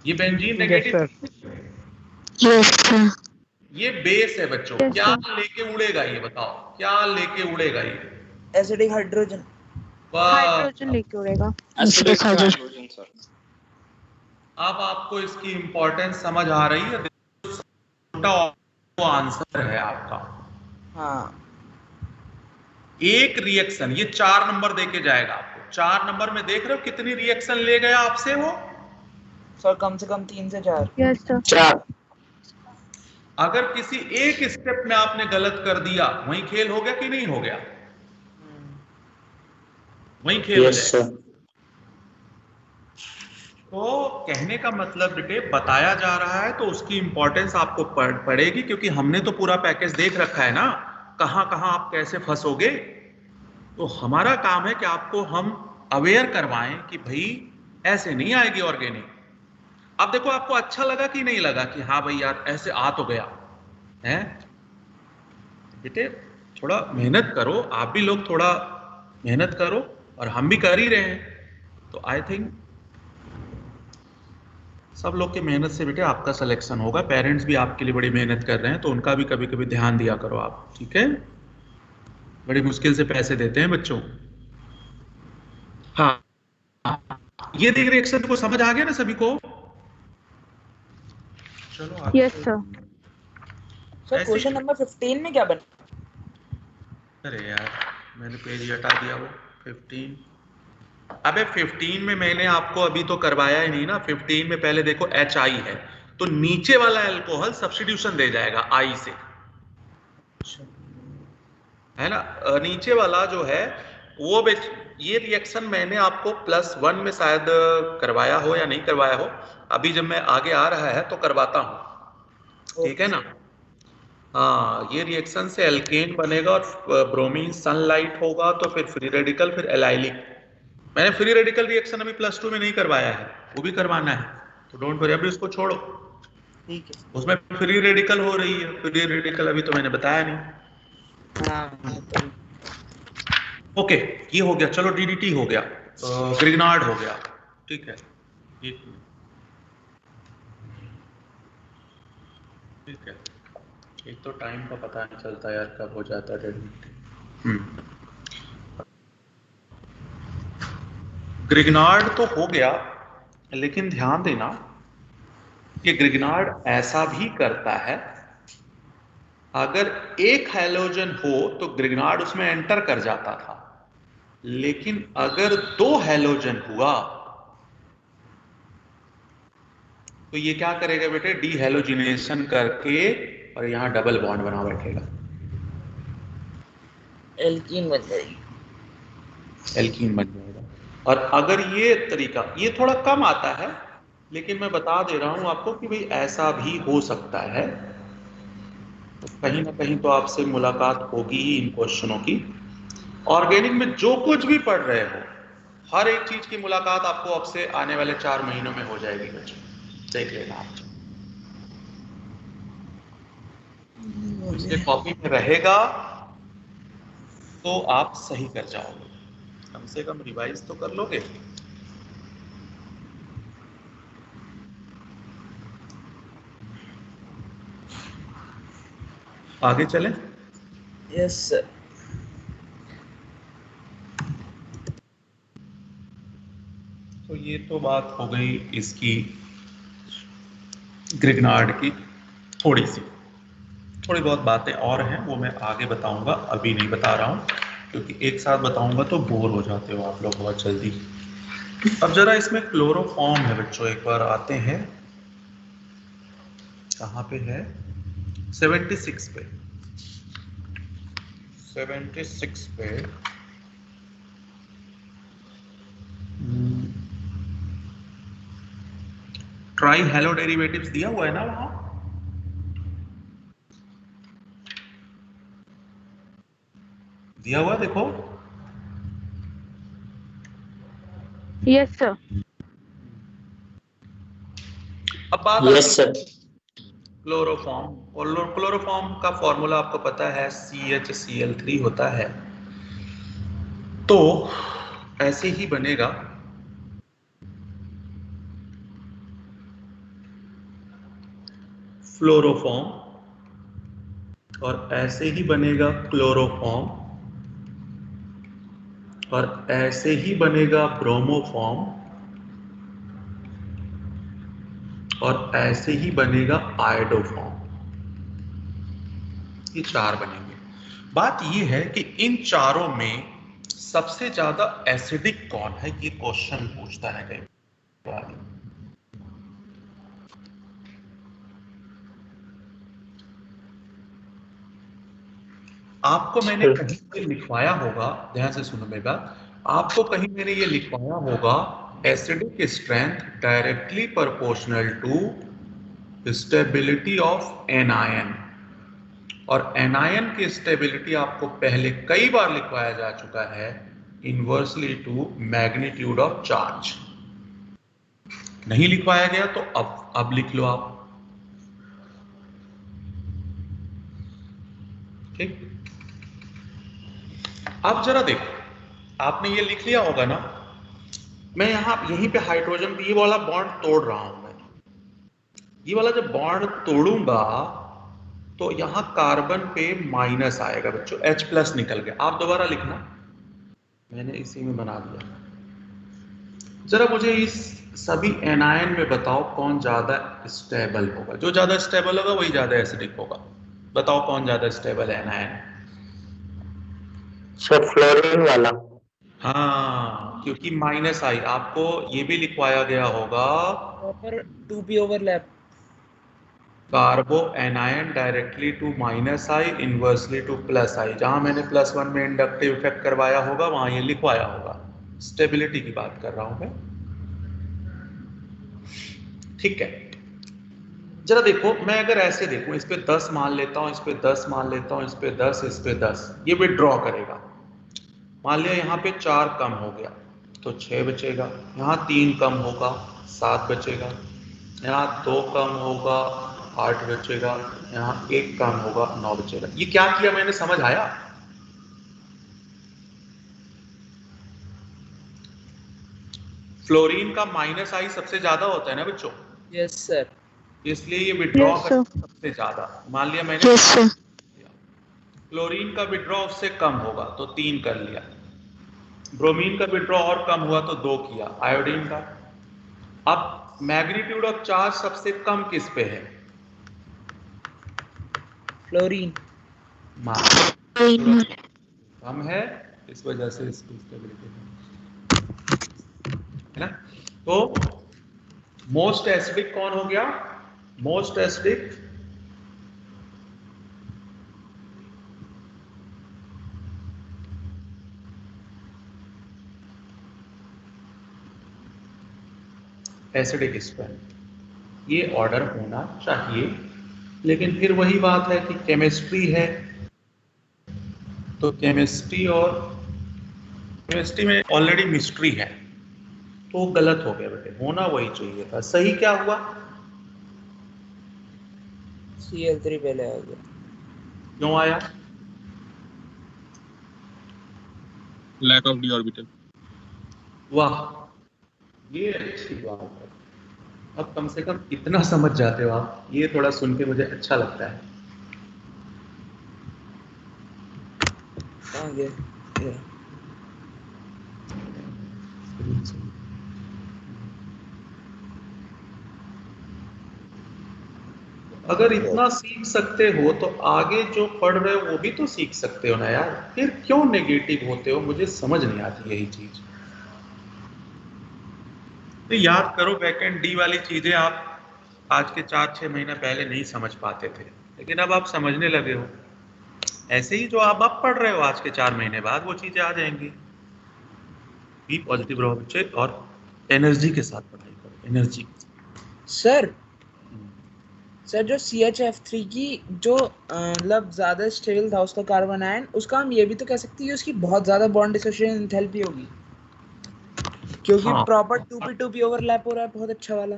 ये बेंजीन नेगेटिव। Yes sir. ये बेस है बच्चों। Yes, क्या sir. लेके उड़ेगा ये बताओ, क्या लेके उड़ेगा ये? Acidic hydrogen. हाइड्रोजन लेके उड़ेगा। Acidic hydrogen sir. अब आपको इसकी इंपॉर्टेंस समझ आ रही है। आंसर है आपका। हाँ एक रिएक्शन, ये 4 नंबर देके जाएगा आपको। 4 नंबर में देख रहे हो कितनी रिएक्शन ले गया आपसे वो? सर कम से कम 3 से 4। Yes sir. 4। अगर किसी एक स्टेप में आपने गलत कर दिया, वहीं खेल हो गया कि नहीं हो गया? वहीं खेल हो यस जाएगा। सर। तो कहने का मतलब बेटे बताया जा रहा है तो उसकी इंपॉर्टेंस आपको पड़ेगी, क्योंकि हमने तो पूरा पैकेज देख रखा है ना, कहां कहां आप कैसे फंसोगे। तो हमारा काम है कि आपको हम अवेयर करवाएं कि भाई ऐसे नहीं आएगी ऑर्गेनिक। अब देखो आपको अच्छा लगा कि नहीं लगा कि हाँ भाई यार ऐसे आ तो गया है। बेटे थोड़ा मेहनत करो, आप भी लोग थोड़ा मेहनत करो, और हम भी कर ही रहे हैं। तो आई थिंक सब लोग की मेहनत से बेटे आपका सिलेक्शन होगा। पेरेंट्स भी आपके लिए बड़ी मेहनत कर रहे हैं, तो उनका भी कभी कभी ध्यान दिया करो आप, ठीक है? बड़ी मुश्किल से पैसे देते हैं बच्चों। हाँ ये देख रिएक्शन को समझ आ गया ना सभी को? चलो yes sir. Sir question number 15 में क्या बना? अरे यार मैंने पेज हटा दिया वो 15। अबे 15 में मैंने आपको अभी तो करवाया ही नहीं ना। 15 में पहले देखो HI है, तो नीचे वाला अल्कोहल सब्स्टिट्यूशन दे जाएगा I से, है ना? नीचे वाला जो है वो ये रिएक्शन मैंने आपको +1 में शायद करवाया हो या नहीं करवाया हो। अभी जब मैं आगे आ रहा है तो करवाता हूं, ठीक है ना? हाँ ये रिएक्शन से एल्केन बनेगा और ब्रोमीन सनलाइट होगा, तो फिर फ्री रेडिकल, फिर एलाइलिक। मैंने फ्री रेडिकल रिएक्शन अभी +2 में नहीं करवाया है, वो भी करवाना है, तो डोंट वरी, अभी उसको छोड़ो। ठीक है। उसमें फ्री रेडिकल हो रही है, फ्री रेडिकल अभी तो मैंने बताया नहीं। हाँ ओके ये हो गया। चलो DDT हो गया, ग्रिग्नार्ड हो गया, ठीक है। ठीक है, एक तो टाइम का पता नहीं चलता यार कब हो जाता है 1.5 मिनट। ग्रिग्नार्ड तो हो गया, लेकिन ध्यान देना कि ग्रिग्नार्ड ऐसा भी करता है, अगर एक हैलोजन हो तो ग्रिग्नार्ड उसमें एंटर कर जाता था, लेकिन अगर 2 हैलोजन हुआ तो ये क्या करेगा बेटे, डीहेलोजिनेशन करके और यहाँ डबल बॉन्ड बना बैठेगा, एल्कीन बन जाएगी, एल्कीन बन जाएगा। और अगर ये तरीका, ये थोड़ा कम आता है लेकिन मैं बता दे रहा हूं आपको कि भाई ऐसा भी हो सकता है, तो कहीं ना कहीं तो आपसे मुलाकात होगी ही इन क्वेश्चनों की। ऑर्गेनिक में जो कुछ भी पढ़ रहे हो, हर एक चीज की मुलाकात आपको अब से आने वाले 4 महीनों में हो जाएगी बच्चों, देख लेना आप। इसलिए कॉपी में रहेगा तो आप सही कर जाओगे, कम से कम रिवाइज तो कर लोगे। आगे चलें। Yes sir. तो ये तो बात हो गई इसकी ग्रिग्नार्ड की, थोड़ी बहुत बातें और हैं, वो मैं आगे बताऊंगा, अभी नहीं बता रहा हूं क्योंकि एक साथ बताऊंगा तो बोर हो जाते हो आप लोग बहुत जल्दी। अब जरा इसमें क्लोरोफॉर्म है बच्चों, एक बार आते हैं, कहाँ पे है, 76 पे, 76 पे ट्राई हेलो डेरिवेटिव्स दिया हुआ है ना वहां, दिया हुआ देखो। Yes sir. अब बात यस सर। क्लोरोफॉर्म, और क्लोरोफॉर्म का फॉर्मूला आपको पता है CHCl3 होता है, तो ऐसे ही बनेगा फ्लोरोफॉर्म, और ऐसे ही बनेगा क्लोरोफॉर्म, और ऐसे ही बनेगा ब्रोमोफॉर्म, और ऐसे ही बनेगा आयोडोफॉर्म। ये 4 बनेंगे। बात ये है कि इन चारों में सबसे ज्यादा एसिडिक कौन है, ये क्वेश्चन पूछता है कई बार। आपको मैंने कहीं पे लिखवाया होगा, ध्यान से सुनो मेरा, आपको कहीं मैंने ये लिखवाया होगा, acidic strength directly proportional to stability of anion, और एनायन की स्टेबिलिटी आपको पहले कई बार लिखवाया जा चुका है, inversely to magnitude of charge. नहीं लिखवाया गया तो अब लिख लो आप, ठीक। अब जरा देखो, आपने ये लिख लिया होगा ना, मैं यहीं पे हाइड्रोजन ये वाला बॉन्ड तोड़ रहा हूं मैं, ये वाला जब बॉन्ड तोड़ूंगा तो यहां कार्बन पे माइनस आएगा बच्चों, H+ निकल गया। आप दोबारा लिखना, मैंने इसी में बना दिया। जरा मुझे इस सभी एनायन में बताओ कौन ज्यादा स्टेबल होगा, जो ज्यादा स्टेबल होगा वही ज्यादा एसिडिक होगा। बताओ कौन ज्यादा स्टेबल एनायन है? सर फ्लोरीन वाला। हाँ, क्योंकि माइनस आई, आपको ये भी लिखवाया गया होगा, proper 2p overlap, carbanion directly to minus I, inversely to plus I. जहां मैंने +1 में इंडक्टिव इफेक्ट करवाया होगा वहां ये लिखवाया होगा। स्टेबिलिटी की बात कर रहा हूं मैं, ठीक है। जरा देखो, मैं अगर ऐसे देखूं, इस पे 10 मान लेता हूं, इस पे 10 मान लेता हूं, इस पे 10, इस पे 10, ये विड्रॉ करेगा। मान लिया यहाँ पे 4 कम हो गया तो 6 बचेगा, यहाँ 3 कम होगा 7 बचेगा, यहाँ 2 कम होगा 8 बचेगा, यहाँ 1 कम होगा 9 बचेगा। ये क्या किया मैंने, समझ आया? फ्लोरीन का -I सबसे ज्यादा होता है ना बच्चों? Yes sir. इसलिए ये विड्रॉ Yes, करता sir. है सबसे ज्यादा। मान लिया मैंने यस सर। क्लोरीन का विड्रॉ उससे कम होगा तो 3 कर लिया, ब्रोमीन का विड्रॉ और कम हुआ तो 2 किया, आयोडीन का। अब मैग्नीट्यूड ऑफ चार्ज सबसे कम किस पे है? फ्लोरीन। कम है, इस वजह से इसकी स्टेबिलिटी है ना। तो मोस्ट एसिडिक कौन हो गया? मोस्ट एसिडिक एसिडिक स्पेल, ये ऑर्डर होना चाहिए, लेकिन फिर वही बात है कि केमिस्ट्री है, तो केमिस्ट्री में ऑलरेडी मिस्ट्री है, तो गलत हो गया बेटे, होना वही चाहिए था। सही क्या हुआ? Cl3 पहले आ गया। क्यों आया? Lack of D orbital. वाह, ये अच्छी बात है। अब कम से कम इतना समझ जाते हो आप, ये थोड़ा सुन के मुझे अच्छा लगता है। कहाँ गया? अगर इतना सीख सकते हो तो आगे जो पढ़ रहे हो वो भी तो सीख सकते हो ना यार, फिर क्यों नेगेटिव होते हो? मुझे समझ नहीं आती यही चीज। तो याद करो, बैक एंड डी वाली चीजें आप आज के 4-6 महीना पहले नहीं समझ पाते थे, लेकिन अब आप समझने लगे हो। ऐसे ही जो आप अब पढ़ रहे हो, आज के 4 महीने बाद वो चीजें आ जाएंगी। बी पॉजिटिव रहो बच्चे, और एनर्जी के साथ पढ़ाई करो, एनर्जी। सर जो CHF3 की जो मतलब ज्यादा स्टेबल था उसका कार्बन आयन, उसका हम ये भी तो कह सकते हैं उसकी बहुत ज्यादा बॉन्ड डिसोसिएशन एंथैल्पी होगी, क्योंकि प्रॉपर 2p2p ओवरलैप हो रहा है, बहुत अच्छा वाला।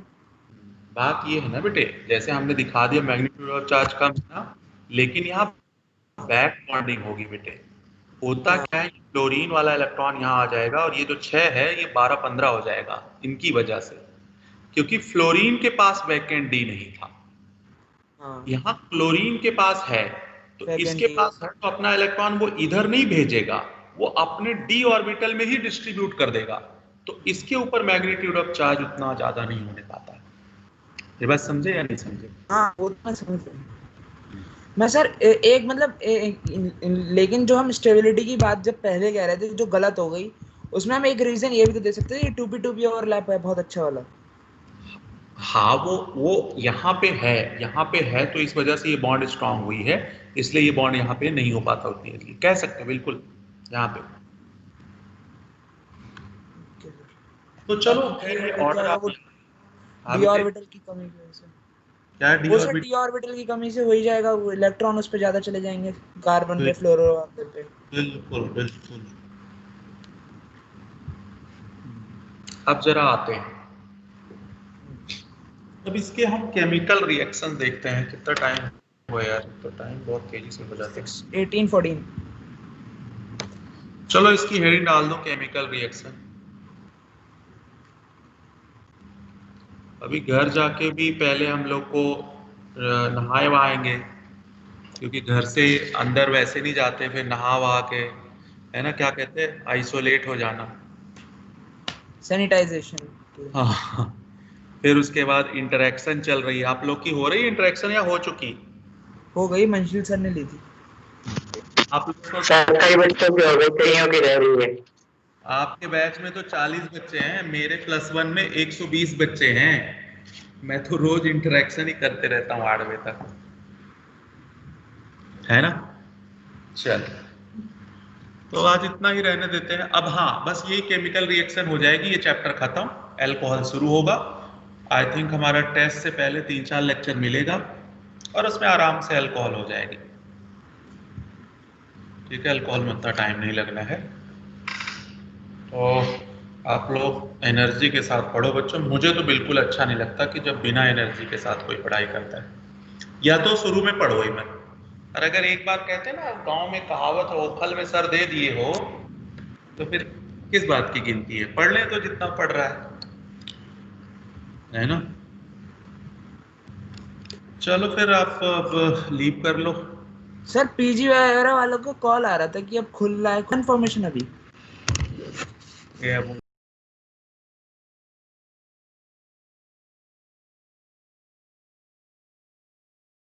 बात ये है ना बेटे, जैसे हमने दिखा दिया मैग्नीट्यूड ऑफ चार्ज कम था, लेकिन यहाँ बैक बॉन्डिंग होगी बेटे। होता क्या है, क्लोरीन वाला इलेक्ट्रॉन यहाँ आ जाएगा और ये जो 6 है ये 12-15 हो जाएगा इनकी वजह से, क्योंकि फ्लोरीन के पास बैक एंड डी नहीं था। यहाँ क्लोरीन के पास है, तो इसके पास है, तो अपना इलेक्ट्रॉन वो इधर नहीं भेजेगा, वो अपने डी ऑर्बिटल में ही डिस्ट्रीब्यूट कर देगा, तो इसके ऊपर मैग्नीट्यूड ऑफ चार्ज उतना ज्यादा नहीं होने पाता है। ये बात समझे या नहीं समझे? हाँ, वो तो मैं समझ रहा। मैं सर एक मतलब लेकिन जो हम स्टेबिलिटी की बात जब पहले कह रहे थे जो गलत हो गई, उसमें हम एक रीजन ये भी तो दे सकते हैं, 2p2p ओवरलैप है बहुत अच्छा वाला। हाँ, वो यहाँ पे है तो इस वजह से ये बॉन्ड स्ट्रांग हुई है, इसलिए ये बॉन्ड यहाँ पे नहीं हो पाता उतनी जल्दी, कह सकते हैं बिल्कुल यहाँ पे। तो चलो डी ऑर्बिटल की कमी की वजह से क्या, डी ऑर्बिटल की कमी से हो ही जाएगा, वो इलेक्ट्रॉन उस पे ज्यादा चले जाएंगे, कार्बन पे, फ्लोरो पे। बिल्कुल। अब जरा आते हैं, अब इसके हम केमिकल रिएक्शन देखते हैं। कितना टाइम हुआ यार, तो टाइम बहुत तेजी से हो जाता है। 18-14। चलो इसकी हेडिंग डाल दो, केमिकल रिएक्शन। अभी घर जाके भी पहले हम लोग को नहाए वहाएंगे, क्योंकि घर से अंदर वैसे नहीं जाते, फिर नहा वहा के, है ना, क्या कहते हैं, आइसोलेट हो जाना, सैनिटाइजेशन। हाँ। फिर उसके बाद इंटरेक्शन चल रही है, आप लोग की हो रही है इंटरेक्शन या हो चुकी? हो गई, मंजिल सर ने ली थी। आप लोग को कई बच्चों की हो गई, कईयों की रह रही है। आपके बैच में तो 40 बच्चे हैं, मेरे +1 में 120 बच्चे हैं। मैं तो रोज इंटरेक्शन ही करते रहता हूँ 8 बजे तक, है ना। चल, तो आज इतना ही रहने देते हैं। अब हाँ, बस ये केमिकल रिएक्शन हो जाएगी, ये चैप्टर खत्म, अल्कोहल शुरू होगा। आई थिंक हमारा टेस्ट से पहले 3-4 लेक्चर मिलेगा और उसमें आराम से अल्कोहल हो जाएगी। ठीक है, अल्कोहल में उतना टाइम नहीं लगना है। तो आप लोग एनर्जी के साथ पढ़ो बच्चों। मुझे तो बिल्कुल अच्छा नहीं लगता कि जब बिना एनर्जी के साथ कोई पढ़ाई करता है। या तो शुरू में पढ़ो ही मत, और अगर एक बार कहते हैं ना गांव में कहावत हो, फल में सर दे दिए हो, तो फिर किस बात की गिनती है? पढ़ ले तो जितना पढ़ रहा है ना। चलो फिर आप अब लीव कर लो। सर पीजी वगैरह वालों को कॉल आ रहा था कि अब खुल रहा है, कंफर्मेशन अभी ये अब